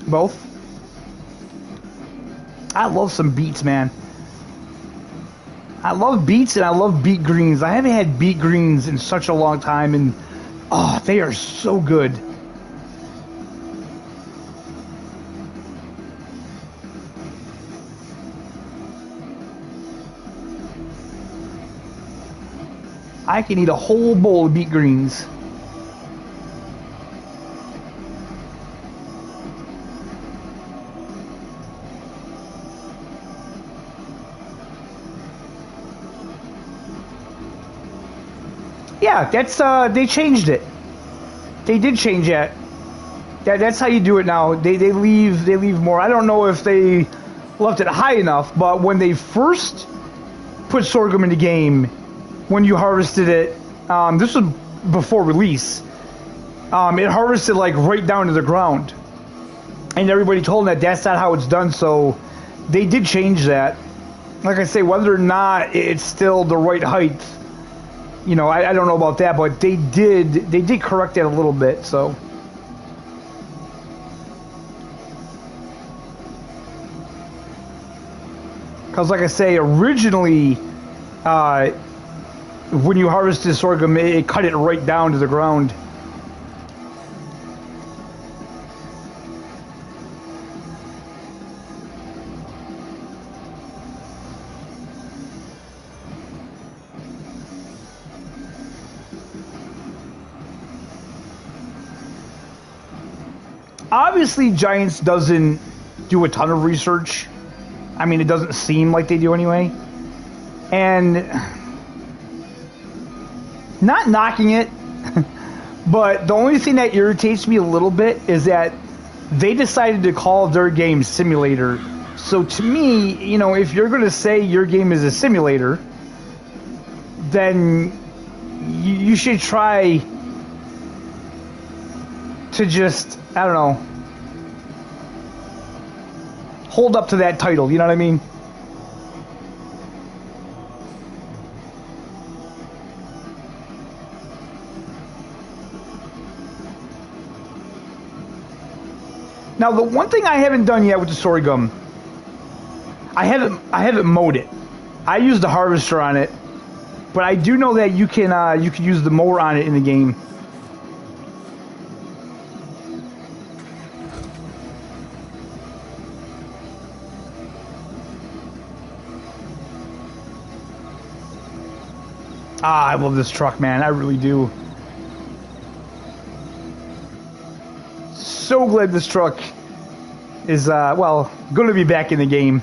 [SPEAKER 1] Both. I love some beets, man. I love beets and I love beet greens. I haven't had beet greens in such a long time, and oh, they are so good. I can eat a whole bowl of beet greens. Yeah, that's they changed it. They did change that. That's how you do it now. They leave more. I don't know if they left it high enough, but when they first put sorghum in the game, when you harvested it, this was before release, it harvested like right down to the ground, and everybody told them that that's not how it's done. So they did change that. Like I say, whether or not it's still the right height, you know, I don't know about that, but they did correct that a little bit. So because like I say, originally when you harvested sorghum, it cut it right down to the ground. obviously Giants doesn't do a ton of research. I mean, it doesn't seem like they do anyway. And not knocking it, but the only thing that irritates me a little bit is that they decided to call their game simulator. So to me, you know, if you're going to say your game is a simulator, then you should try to just, I don't know, hold up to that title, you know what I mean? Now, the one thing I haven't done yet with the sorghum, I haven't mowed it. I used the harvester on it, but I do know that you can use the mower on it in the game. Ah, I love this truck, man. I really do. So glad this truck is, well, going to be back in the game.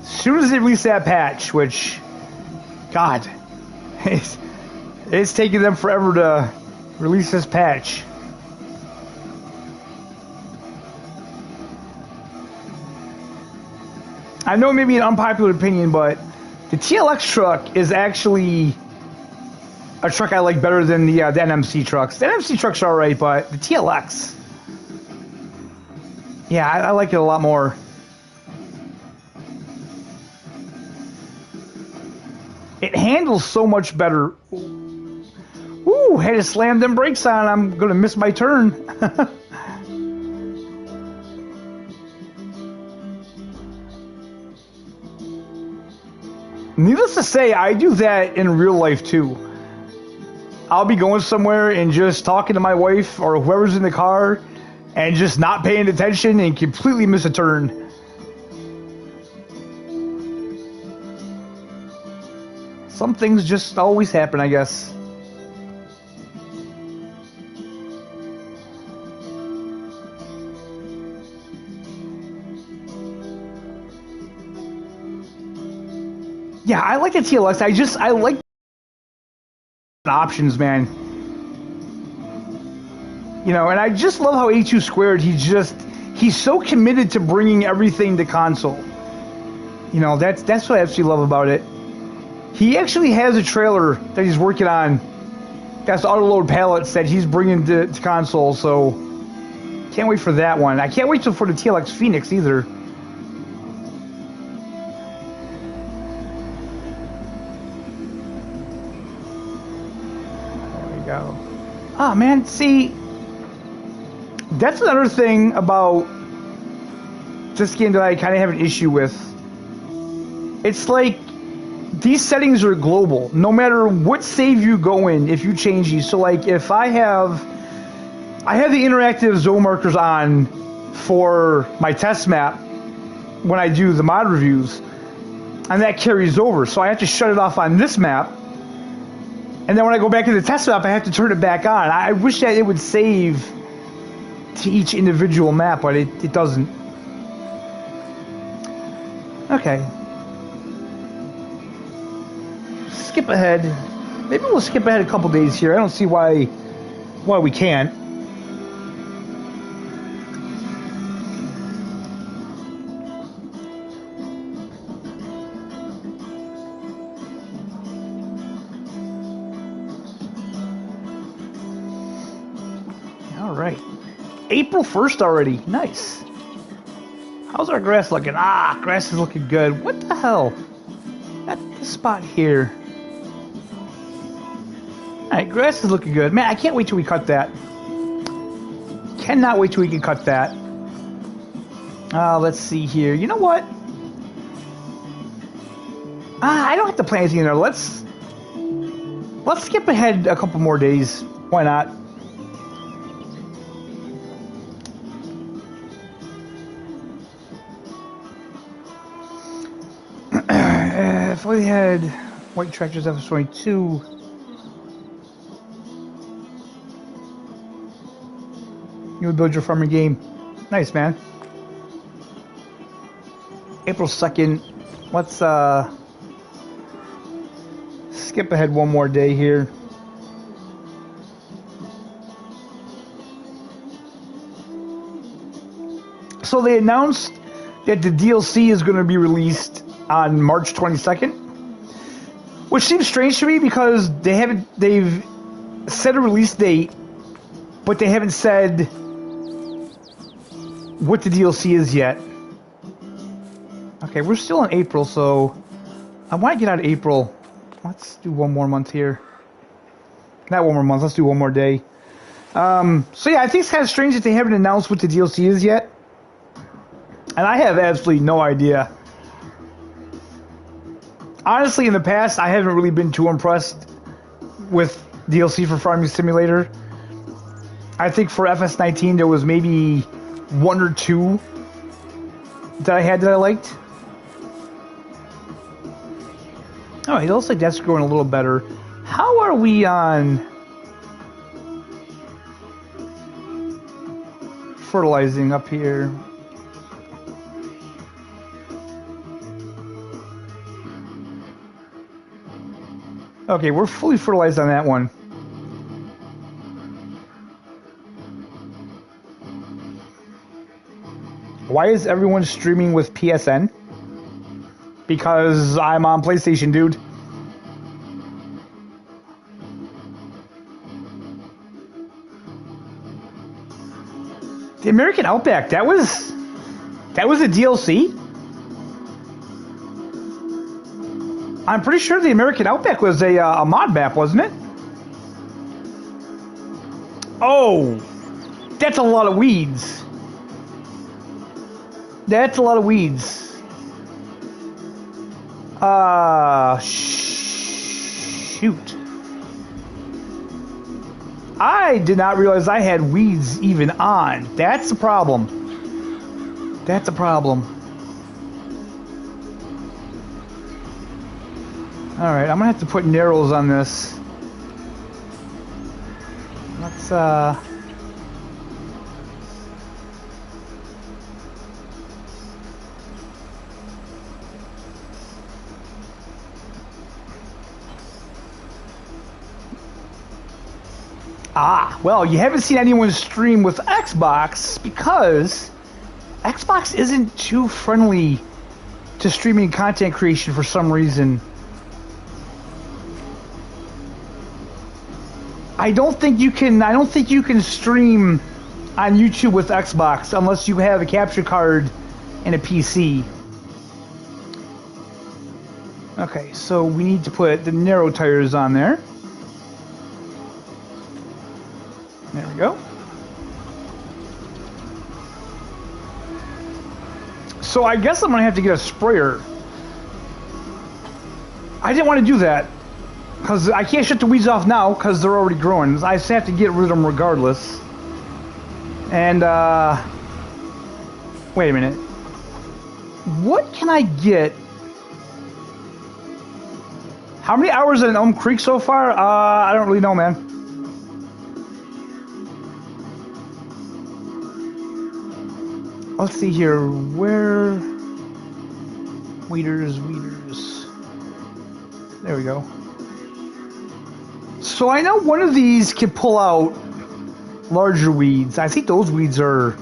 [SPEAKER 1] As soon as they release that patch, which, God, it's taking them forever to release this patch. I know it may be an unpopular opinion, but the TLX truck is actually a truck I like better than the NMC trucks. The NMC trucks are alright, but the TLX, yeah, I like it a lot more. It handles so much better. Ooh, had to slam them brakes on. I'm gonna miss my turn. Needless to say, I do that in real life too. I'll be going somewhere and just talking to my wife or whoever's in the car and just not paying attention and completely miss a turn. Some things just always happen, I guess. Yeah, I like the TLX. I like options, man. You know, and I just love how A2 Squared, he's so committed to bringing everything to console. You know, that's what I absolutely love about it. He actually has a trailer that he's working on. That's auto-load pallets that he's bringing to console, so can't wait for that one. I can't wait for the TLX Phoenix either. Go. Ah, man, see, that's another thing about this game that I kind of have an issue with. It's like these settings are global. No matter what save you go in, if you change these. So, like, if I have the interactive zone markers on for my test map when I do the mod reviews, and that carries over. So I have to shut it off on this map. And then when I go back to the test map, I have to turn it back on. I wish that it would save to each individual map, but it doesn't. Okay. Skip ahead. Maybe we'll skip ahead a couple days here. I don't see why we can't. Alright. April 1st already. Nice. How's our grass looking? Ah, grass is looking good. What the hell? At this spot here. Alright, grass is looking good. Man, I can't wait till we cut that. Cannot wait till we can cut that. Let's see here. You know what? I don't have to plant anything in there. Let's skip ahead a couple more days. Why not? If we had white tractors FS22, You would build your farming game. Nice, man. April 2nd. Let's skip ahead one more day here. So they announced that the DLC is going to be released on March 22nd, which seems strange to me because they've set a release date, but they haven't said what the DLC is yet. Okay, we're still in April, so I want to get out of April. Let's do one more month here. Not one more month, let's do one more day. So yeah, I think it's kind of strange that they haven't announced what the DLC is yet. And I have absolutely no idea. Honestly, in the past, I haven't really been too impressed with DLC for Farming Simulator. I think for FS19, there was maybe one or two that I had that I liked. Oh, it looks like that's growing a little better. How are we on fertilizing up here? Okay, we're fully fertilized on that one. Why is everyone streaming with PSN? Because I'm on PlayStation, dude. The American Outback, that was a DLC? I'm pretty sure the American Outback was a mod map, wasn't it? Oh, that's a lot of weeds. That's a lot of weeds. Shoot. I did not realize I had weeds even on. That's the problem. That's a problem. Alright, I'm gonna have to put narrows on this. Let's, well, you haven't seen anyone stream with Xbox because Xbox isn't too friendly to streaming content creation for some reason. I don't think you can stream on YouTube with Xbox unless you have a capture card and a PC. Okay, so we need to put the narrow tires on there. There we go. So I guess I'm gonna have to get a sprayer. I didn't want to do that because I can't shut the weeds off now because they're already growing. I just have to get rid of them regardless. And wait a minute. What can I get? How many hours in Elmcreek so far? I don't really know, man. Let's see here. Where? Weeders. There we go. So I know one of these can pull out larger weeds. I think those weeds are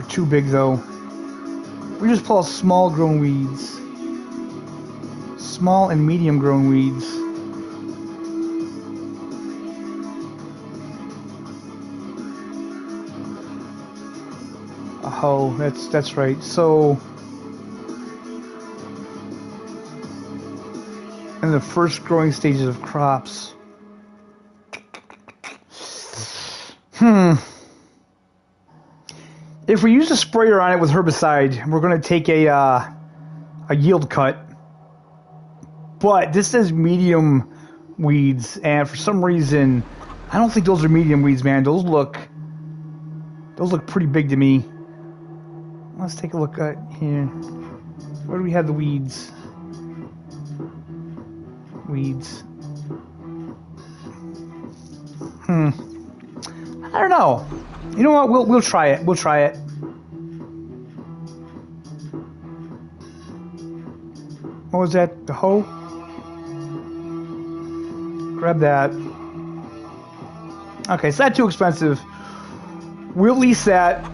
[SPEAKER 1] too big though. We just pull out small grown weeds. Small and medium grown weeds. Oh, that's right. So in the first growing stages of crops. If we use a sprayer on it with herbicide, we're going to take a yield cut. But this says medium weeds, and for some reason, I don't think those are medium weeds, man. Those look pretty big to me. Let's take a look at here. Where do we have the weeds? Weeds. I don't know. You know what? We'll try it. We'll try it. What was that? The hoe? Grab that. Okay, it's not too expensive. We'll lease that.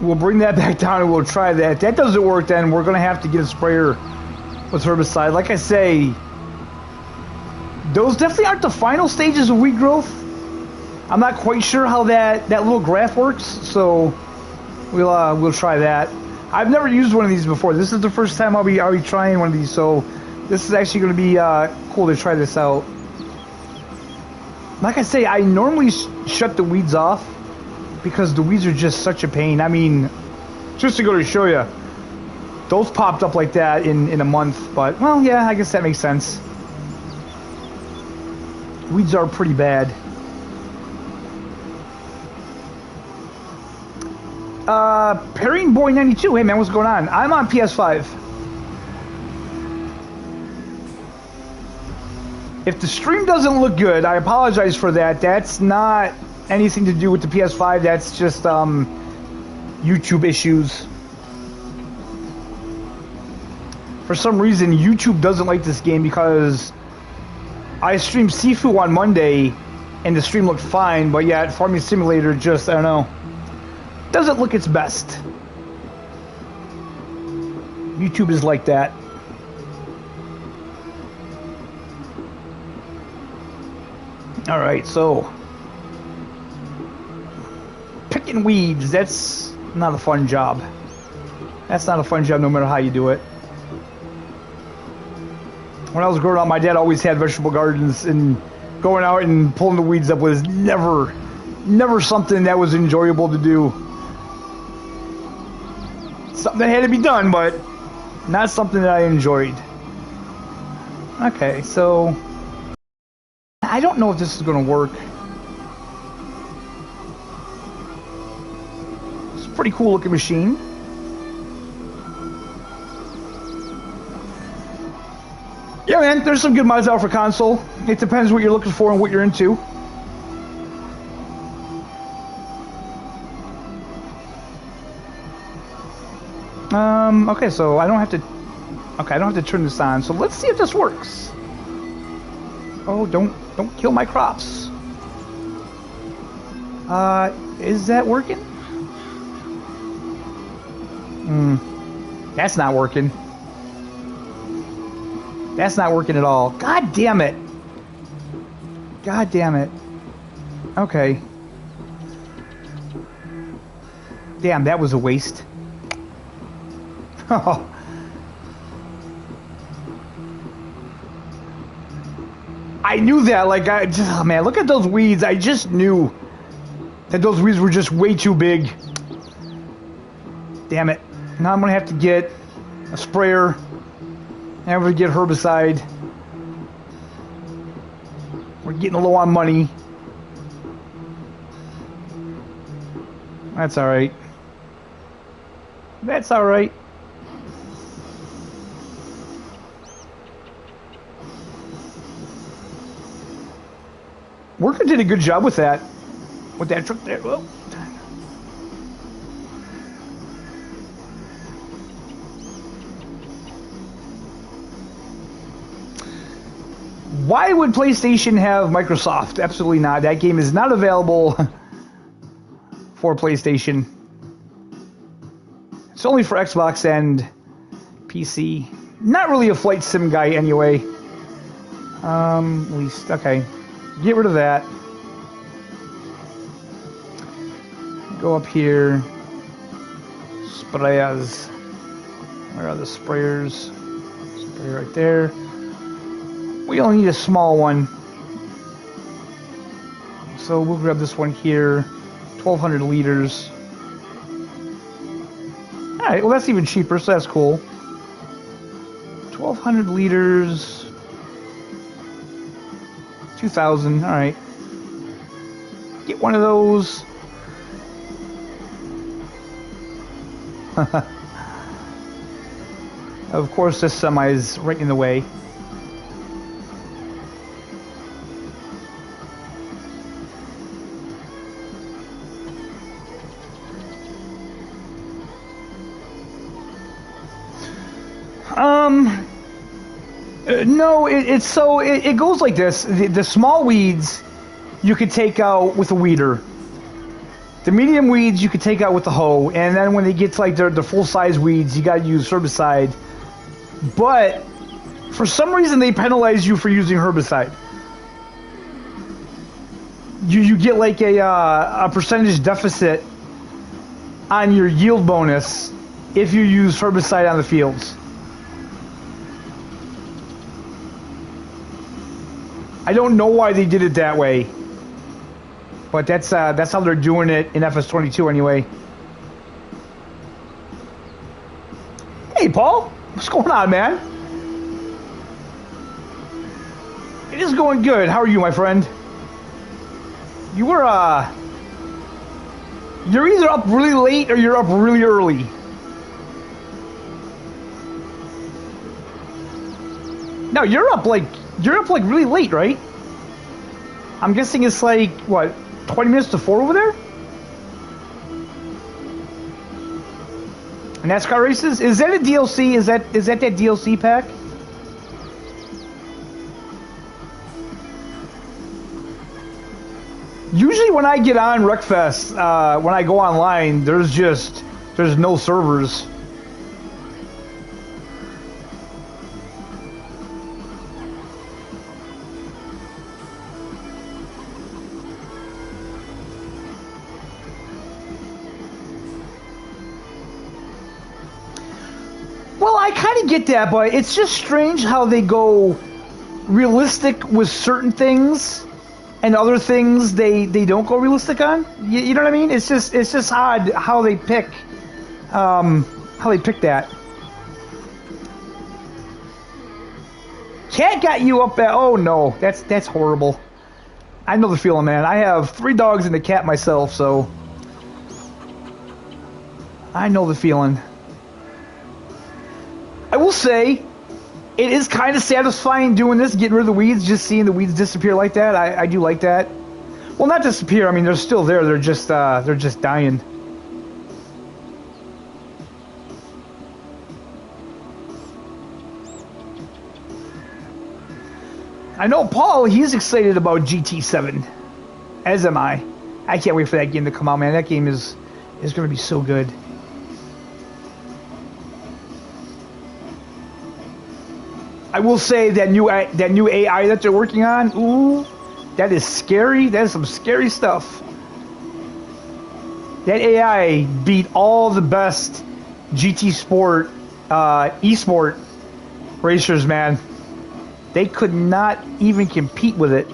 [SPEAKER 1] We'll bring that back down and we'll try that. If that doesn't work, then we're going to have to get a sprayer with herbicide. Like I say, those definitely aren't the final stages of weed growth. I'm not quite sure how that little graph works, so we'll try that. I've never used one of these before. This is the first time I'll be trying one of these, so this is actually going to be cool to try this out. Like I say, I normally shut the weeds off because the weeds are just such a pain. I mean, just to go to show you, those popped up like that in a month. But, well, yeah, I guess that makes sense. Weeds are pretty bad. Pairing Boy 92. Hey, man, what's going on? I'm on PS5. If the stream doesn't look good, I apologize for that. That's not anything to do with the PS5. That's just YouTube issues. For some reason, YouTube doesn't like this game because I streamed Sifu on Monday and the stream looked fine, but yet Farming Simulator just, I don't know, doesn't look its best. YouTube is like that. Alright, so picking weeds, that's not a fun job. That's not a fun job no matter how you do it. When I was growing up, my dad always had vegetable gardens, and going out and pulling the weeds up was never something that was enjoyable to do. Something that had to be done, but not something that I enjoyed. Okay, so I don't know if this is going to work. It's a pretty cool looking machine. Yeah, man, there's some good mods out for console. It depends what you're looking for and what you're into. Okay, so I don't have to... Okay, I don't have to turn this on. So let's see if this works. Oh, don't kill my crops. Is that working? That's not working. That's not working at all. God damn it. God damn it. Okay. Damn, that was a waste. Oh. I knew that, like, oh man, look at those weeds. I just knew that those weeds were just way too big. Damn it. Now I'm gonna have to get a sprayer. And I'm gonna get herbicide. We're getting low on money. That's alright. That's alright. Worker did a good job with that truck there. Whoa. Why would PlayStation have Microsoft? Absolutely not. That game is not available for PlayStation. It's only for Xbox and PC. Not really a flight sim guy anyway. At least, okay. Get rid of that. Go up here. Sprayers. Where are the sprayers? Spray right there. We only need a small one. So we'll grab this one here. 1,200 liters. Alright, well that's even cheaper, so that's cool. 1,200 liters. 2,000, alright. Get one of those. Of course, this semi is right in the way. No, it goes like this. The small weeds you could take out with a weeder. The medium weeds you could take out with the hoe, and then when they get to like the full-size weeds, you gotta use herbicide. But for some reason, they penalize you for using herbicide. You get like a percentage deficit on your yield bonus if you use herbicide on the fields. I don't know why they did it that way. But that's how they're doing it in FS22 anyway. Hey, Paul. What's going on, man? It is going good. How are you, my friend? You were, you're either up really late or you're up really early. No, you're up like really late, right? I'm guessing it's like, what, 20 minutes to 4 over there? NASCAR races? Is that a DLC? Is that DLC pack? Usually when I get on Wreckfest, when I go online, there's no servers. Well, I kind of get that, but it's just strange how they go realistic with certain things and other things they don't go realistic on. You know what I mean? It's just odd how they pick that. Cat got you up at, oh no, that's horrible. I know the feeling, man. I have 3 dogs and a cat myself, so I know the feeling. I will say, it is kind of satisfying doing this, getting rid of the weeds, just seeing the weeds disappear like that. I do like that. Well, not disappear. I mean, they're still there. They're just dying. I know Paul. He's excited about GT7, as am I. I can't wait for that game to come out, man. That game is going to be so good. I will say that new AI that they're working on, ooh, that is scary. That is some scary stuff. That AI beat all the best GT Sport, eSport racers, man. They could not even compete with it.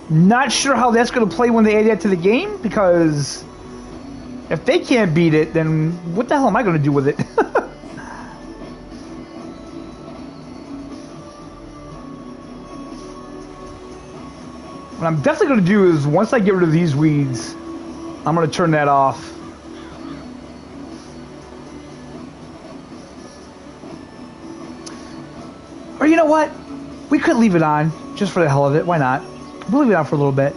[SPEAKER 1] Not sure how that's going to play when they add that to the game, because if they can't beat it, then what the hell am I going to do with it? What I'm definitely going to do is, once I get rid of these weeds, I'm going to turn that off. Or you know what? We could leave it on, just for the hell of it. Why not? We'll leave it on for a little bit.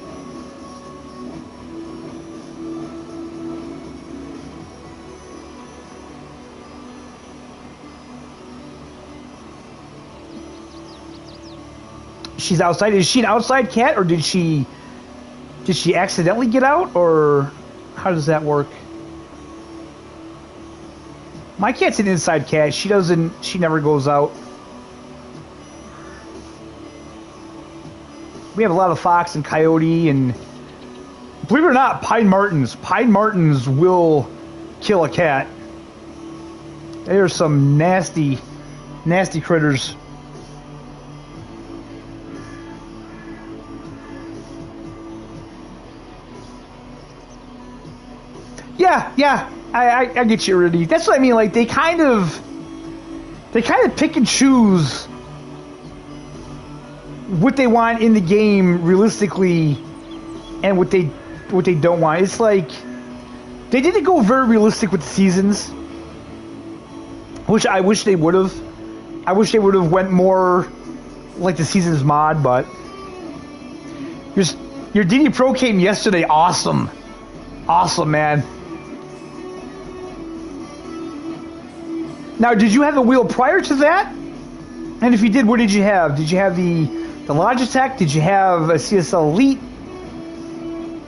[SPEAKER 1] She's outside. Is she an outside cat, or did she accidentally get out, or how does that work? My cat's an inside cat. She never goes out. We have a lot of fox and coyote, and believe it or not, pine martens. Pine martens will kill a cat. They are some nasty, nasty critters. Yeah, I get you, Rudy. That's what I mean. Like they kind of pick and choose what they want in the game realistically, and what they don't want. It's like they didn't go very realistic with the seasons, which I wish they would have. I wish they would have went more like the seasons mod. But your DD Pro came yesterday. Awesome, man. Now, did you have a wheel prior to that? And if you did, what did you have? Did you have the Logitech? Did you have a CSL Elite?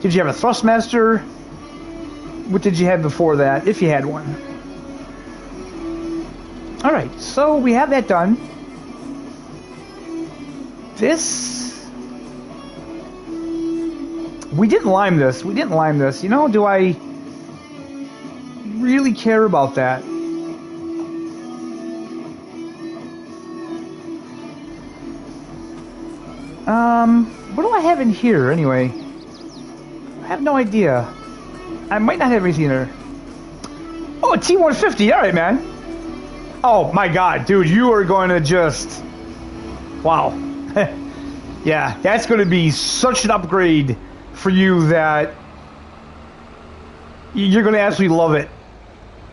[SPEAKER 1] Did you have a Thrustmaster? What did you have before that, if you had one? Alright, so we have that done. This... We didn't lime this. We didn't lime this. You know, do I really care about that? What do I have in here, anyway? I have no idea. I might not have anything in there. Oh, a T150. Alright, man. Oh, my God. Dude, you are going to just... Wow. Yeah, that's going to be such an upgrade for you that... You're going to absolutely love it.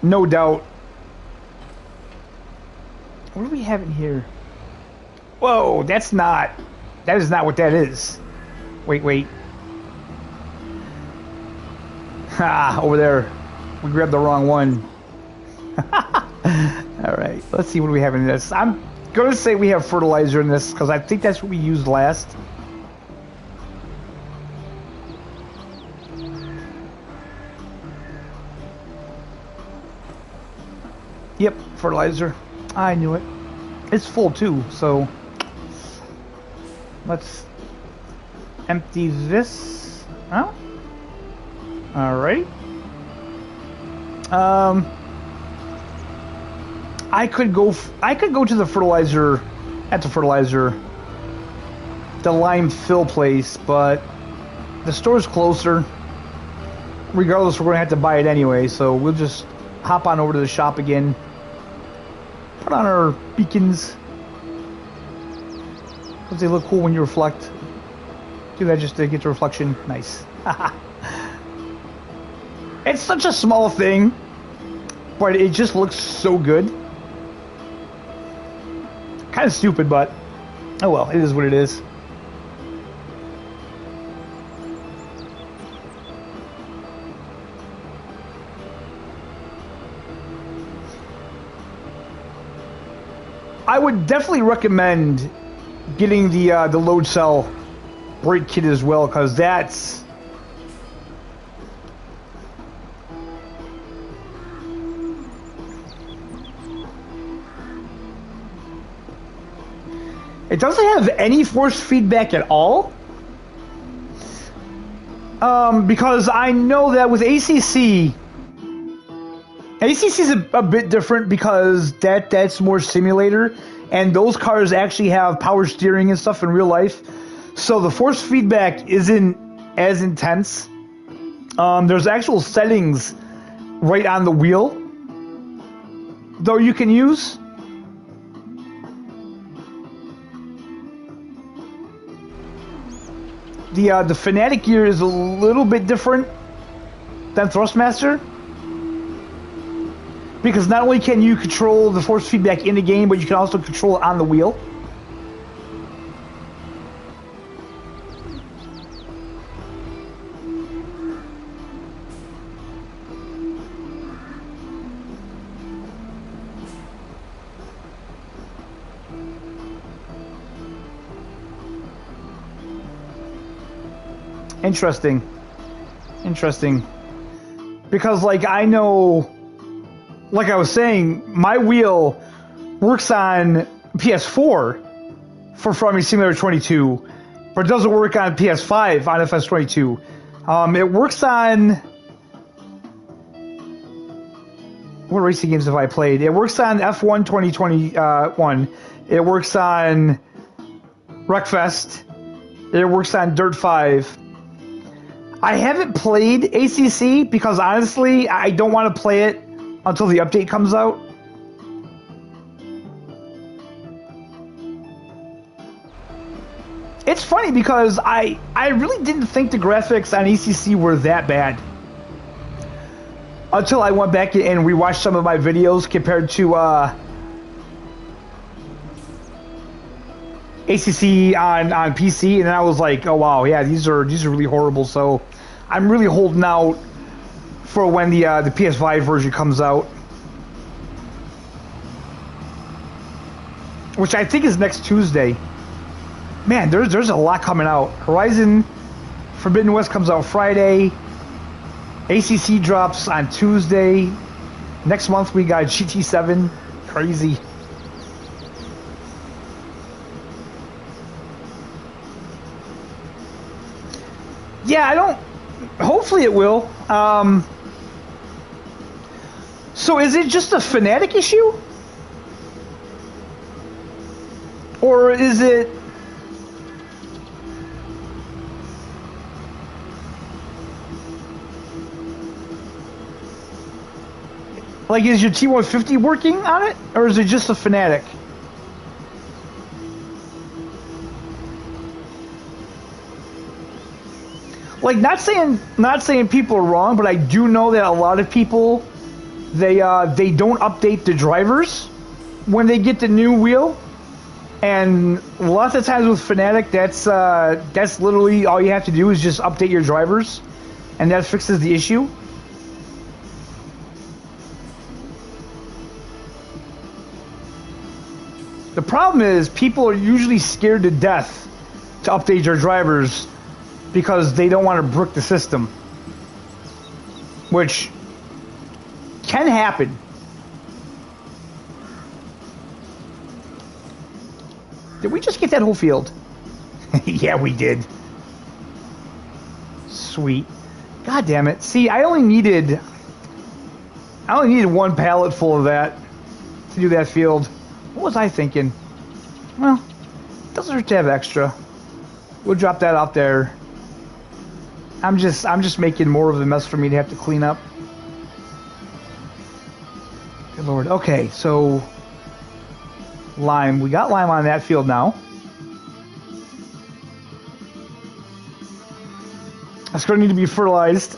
[SPEAKER 1] No doubt. What do we have in here? Whoa, that's not... That is not what that is. Wait. Ha, over there. We grabbed the wrong one. Alright, let's see what we have in this. I'm going to say we have fertilizer in this, because I think that's what we used last. Yep, fertilizer. I knew it. It's full too, so... Let's empty this out. Alright. I could go to the fertilizer, the lime fill place, but the store's closer. Regardless, we're gonna have to buy it anyway, so we'll just hop on over to the shop again. Put on our beacons. Because they look cool when you reflect. Do that just to get the reflection. Nice. It's such a small thing, but it just looks so good. Kind of stupid, but oh well, it is what it is. I would definitely recommend getting the load cell brake kit as well, because that's it doesn't have any force feedback at all, because I know that with ACC is a bit different, because that's more simulator. And those cars actually have power steering and stuff in real life. So the force feedback isn't as intense. There's actual settings right on the wheel, though, you can use. The Fanatic gear is a little bit different than Thrustmaster, because not only can you control the force feedback in the game, but you can also control it on the wheel. Interesting. Because, like, I know... Like I was saying, my wheel works on PS4 for Farming Simulator 22, but it doesn't work on PS5 on FS22. It works on... What racing games have I played? It works on F1 2021. It works on Wreckfest. It works on Dirt 5. I haven't played ACC because, honestly, I don't want to play it until the update comes out. It's funny because I really didn't think the graphics on ACC were that bad until I went back and rewatched some of my videos compared to ACC on PC, and then I was like, oh wow, yeah, these are really horrible. So I'm really holding out for when the PS5 version comes out. which I think is next Tuesday. Man, there's a lot coming out. Horizon Forbidden West comes out Friday. ACC drops on Tuesday. Next month we got GT7. Crazy. Yeah, I don't... Hopefully it will. So is it just a Fnatic issue? Or is it... Like, is your T150 working on it? Or is it just a Fnatic? Like, not saying people are wrong, but I do know that a lot of people, they don't update the drivers when they get the new wheel. And lots of times with Fnatic, that's literally all you have to do is just update your drivers, and that fixes the issue. The problem is people are usually scared to death to update their drivers because they don't want to brick the system, which can happen. Did we just get that whole field? Yeah, we did. Sweet. God damn it. See, I only needed one pallet full of that to do that field. What was I thinking? Well, it doesn't hurt to have extra. We'll drop that out there. I'm just making more of the mess for me to have to clean up. Good Lord. Okay, so lime. We got lime on that field now. That's going to need to be fertilized.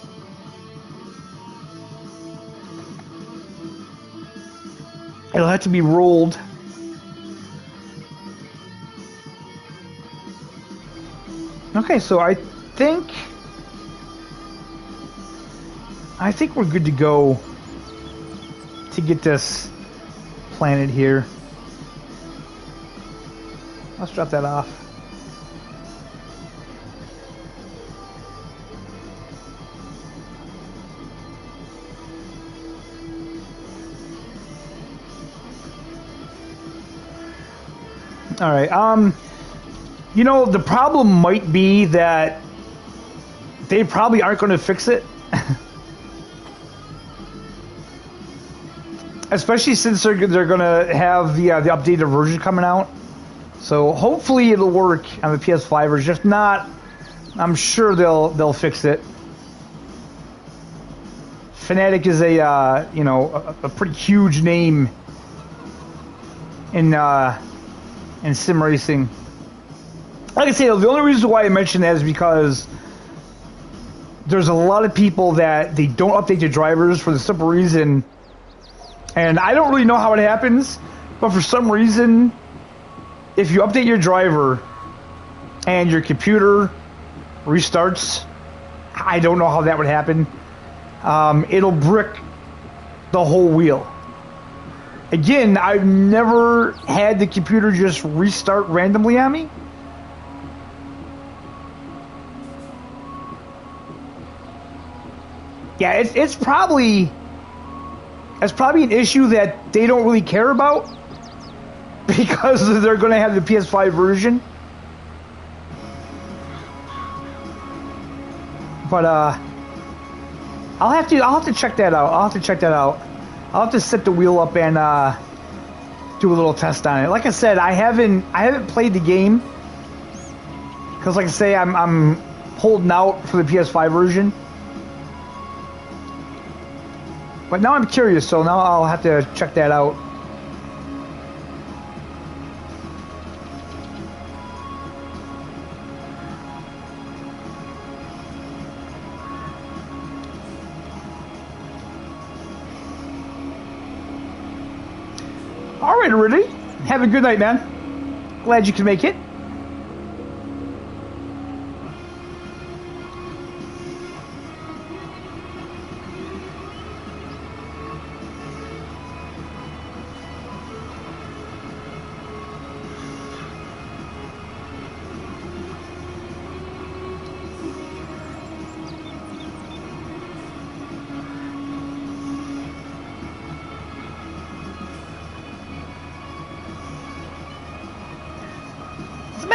[SPEAKER 1] It'll have to be rolled. Okay, so I think we're good to go to get this planted here. Let's drop that off. All right. You know, the problem might be that they probably aren't going to fix it. Especially since they're going to have the updated version coming out. So hopefully it'll work on the PS5 version. If not, I'm sure they'll fix it. Fnatic is a pretty huge name in sim racing. Like I say, the only reason why I mentioned that is because there's a lot of people that they don't update their drivers for the simple reason, and I don't really know how it happens, but for some reason, if you update your driver and your computer restarts, I don't know how that would happen. It'll brick the whole wheel. Again, I've never had the computer just restart randomly on me. Yeah, it's probably an issue that they don't really care about because they're going to have the PS5 version. But I'll have to check that out. I'll have to set the wheel up and do a little test on it. Like I said, I haven't played the game because, like I say, I'm holding out for the PS5 version. But now I'm curious, so now I'll have to check that out. All right, Ridley. Have a good night, man. Glad you could make it.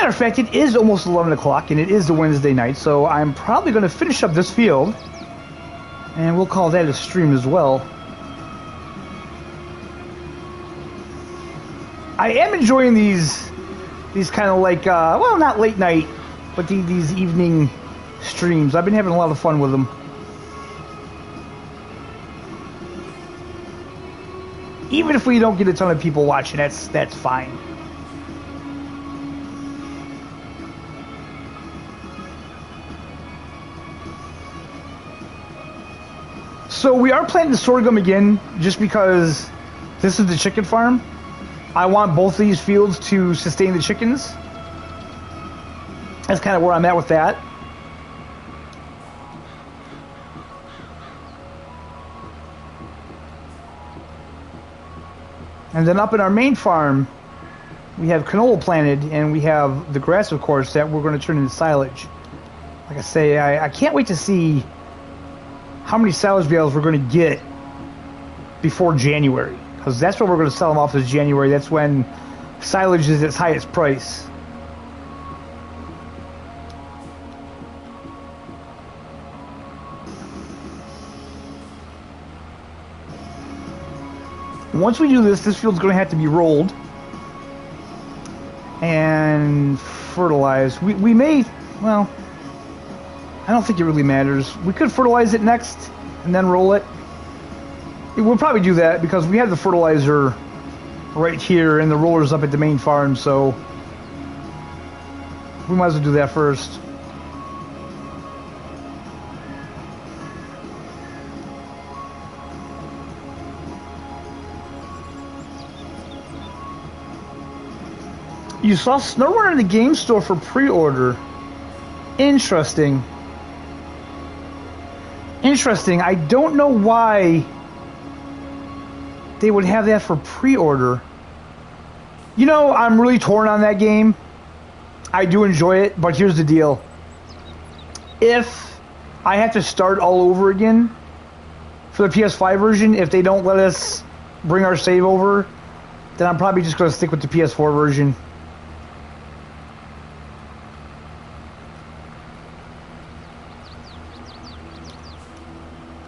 [SPEAKER 1] matter of fact, it is almost 11 o'clock, and it is the Wednesday night, so I'm probably going to finish up this field, and we'll call that a stream as well. I am enjoying these kind of like, well, not late night, but these evening streams. I've been having a lot of fun with them. Even if we don't get a ton of people watching, that's fine. So we are planting the sorghum again, just because this is the chicken farm. I want both of these fields to sustain the chickens. That's kind of where I'm at with that. And then up in our main farm, we have canola planted, and we have the grass, of course, that we're going to turn into silage. Like I say, I can't wait to see how many silage bales we're going to get before January, because that's when we're going to sell them off as January. That's when silage is its highest price. Once we do this, this field's going to have to be rolled and fertilized. We may, well, I don't think it really matters. We could fertilize it next and then roll it. We'll probably do that because we have the fertilizer right here and the rollers up at the main farm, so we might as well do that first. You saw SnowRunner in the game store for pre-order. Interesting. Interesting. I don't know why they would have that for pre-order. You know, I'm really torn on that game. I do enjoy it, but here's the deal. If I have to start all over again for the PS5 version, if they don't let us bring our save over, then I'm probably just going to stick with the PS4 version.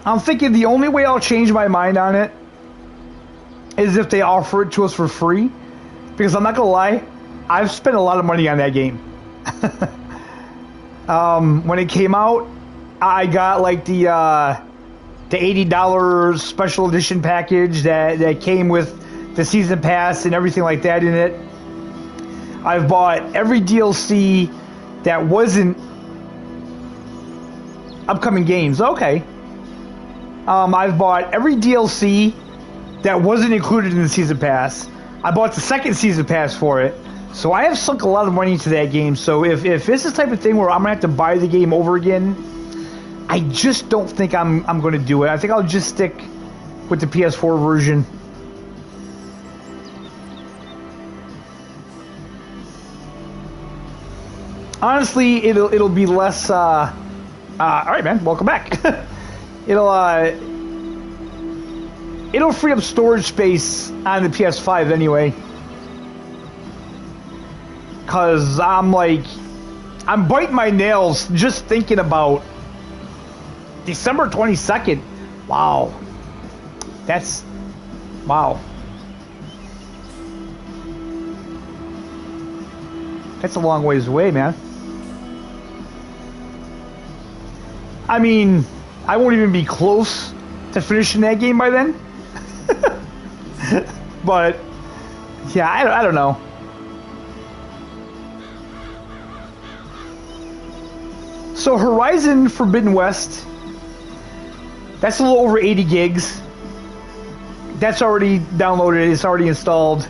[SPEAKER 1] I'm thinking the only way I'll change my mind on it is if they offer it to us for free. Because I'm not going to lie, I've spent a lot of money on that game. When it came out, I got like the $80 special edition package that came with the season pass and everything like that in it. I've bought every DLC that wasn't upcoming games. Okay. I've bought every DLC that wasn't included in the season pass. I bought the second season pass for it. So I have sunk a lot of money into that game. So if it's the type of thing where I'm going to have to buy the game over again, I just don't think I'm going to do it. I think I'll just stick with the PS4 version. Honestly, it'll be less... all right, man. Welcome back. It'll free up storage space on the PS5 anyway. Cause I'm biting my nails just thinking about December 22nd. Wow. Wow. That's a long ways away, man. I mean, I won't even be close to finishing that game by then. But, yeah, I don't know. So, Horizon Forbidden West, that's a little over 80 gigs. That's already downloaded. It's already installed.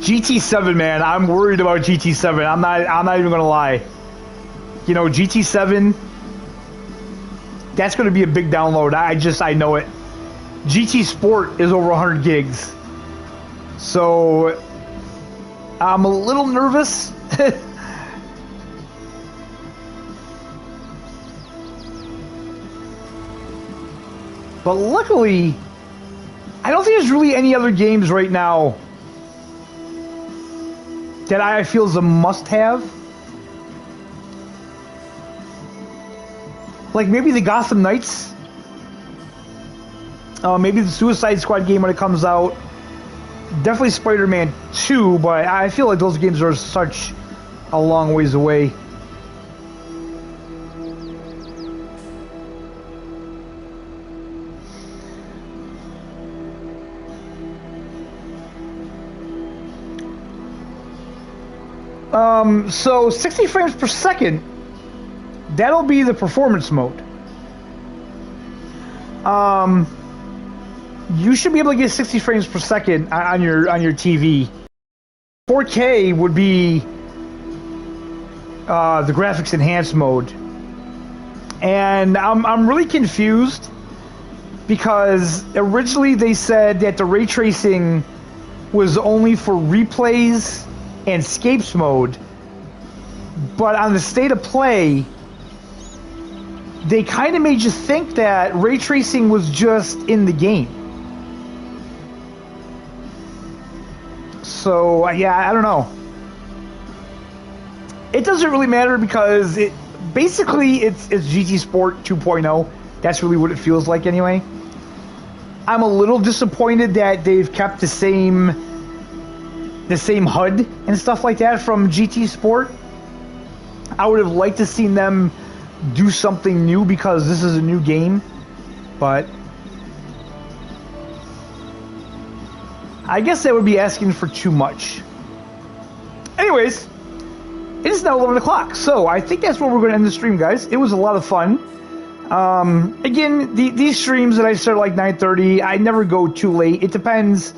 [SPEAKER 1] GT7, man, I'm worried about GT7. I'm not even gonna lie. You know, GT7, that's gonna be a big download. I know it. GT Sport is over 100 gigs. So I'm a little nervous. But luckily, I don't think there's really any other games right now that I feel is a must-have. Like maybe the Gotham Knights. Maybe the Suicide Squad game when it comes out. Definitely Spider-Man 2, but I feel like those games are such a long ways away. So 60 frames per second, that'll be the performance mode. You should be able to get 60 frames per second on your TV. 4K would be the graphics enhanced mode. And I'm really confused because originally they said that the ray tracing was only for replays and scapes mode, but on the state of play they kind of made you think that ray tracing was just in the game. So yeah, I don't know. It doesn't really matter because it's GT Sport 2.0. That's really what it feels like anyway. I'm a little disappointed that they've kept the same HUD and stuff like that from GT Sport. I would have liked to seen them do something new because this is a new game, but I guess that would be asking for too much. Anyways, it is now 11 o'clock, so I think that's where we're going to end the stream, guys. It was a lot of fun. Again, these streams that I start like 9:30, I never go too late. It depends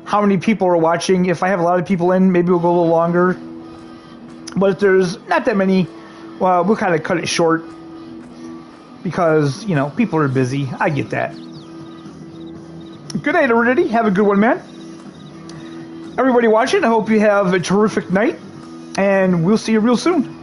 [SPEAKER 1] how many people are watching. If I have a lot of people in, maybe we'll go a little longer. But if there's not that many, well, we'll kind of cut it short because, you know, people are busy. I get that. Good night, everybody. Have a good one, man. Everybody watching, I hope you have a terrific night, and we'll see you real soon.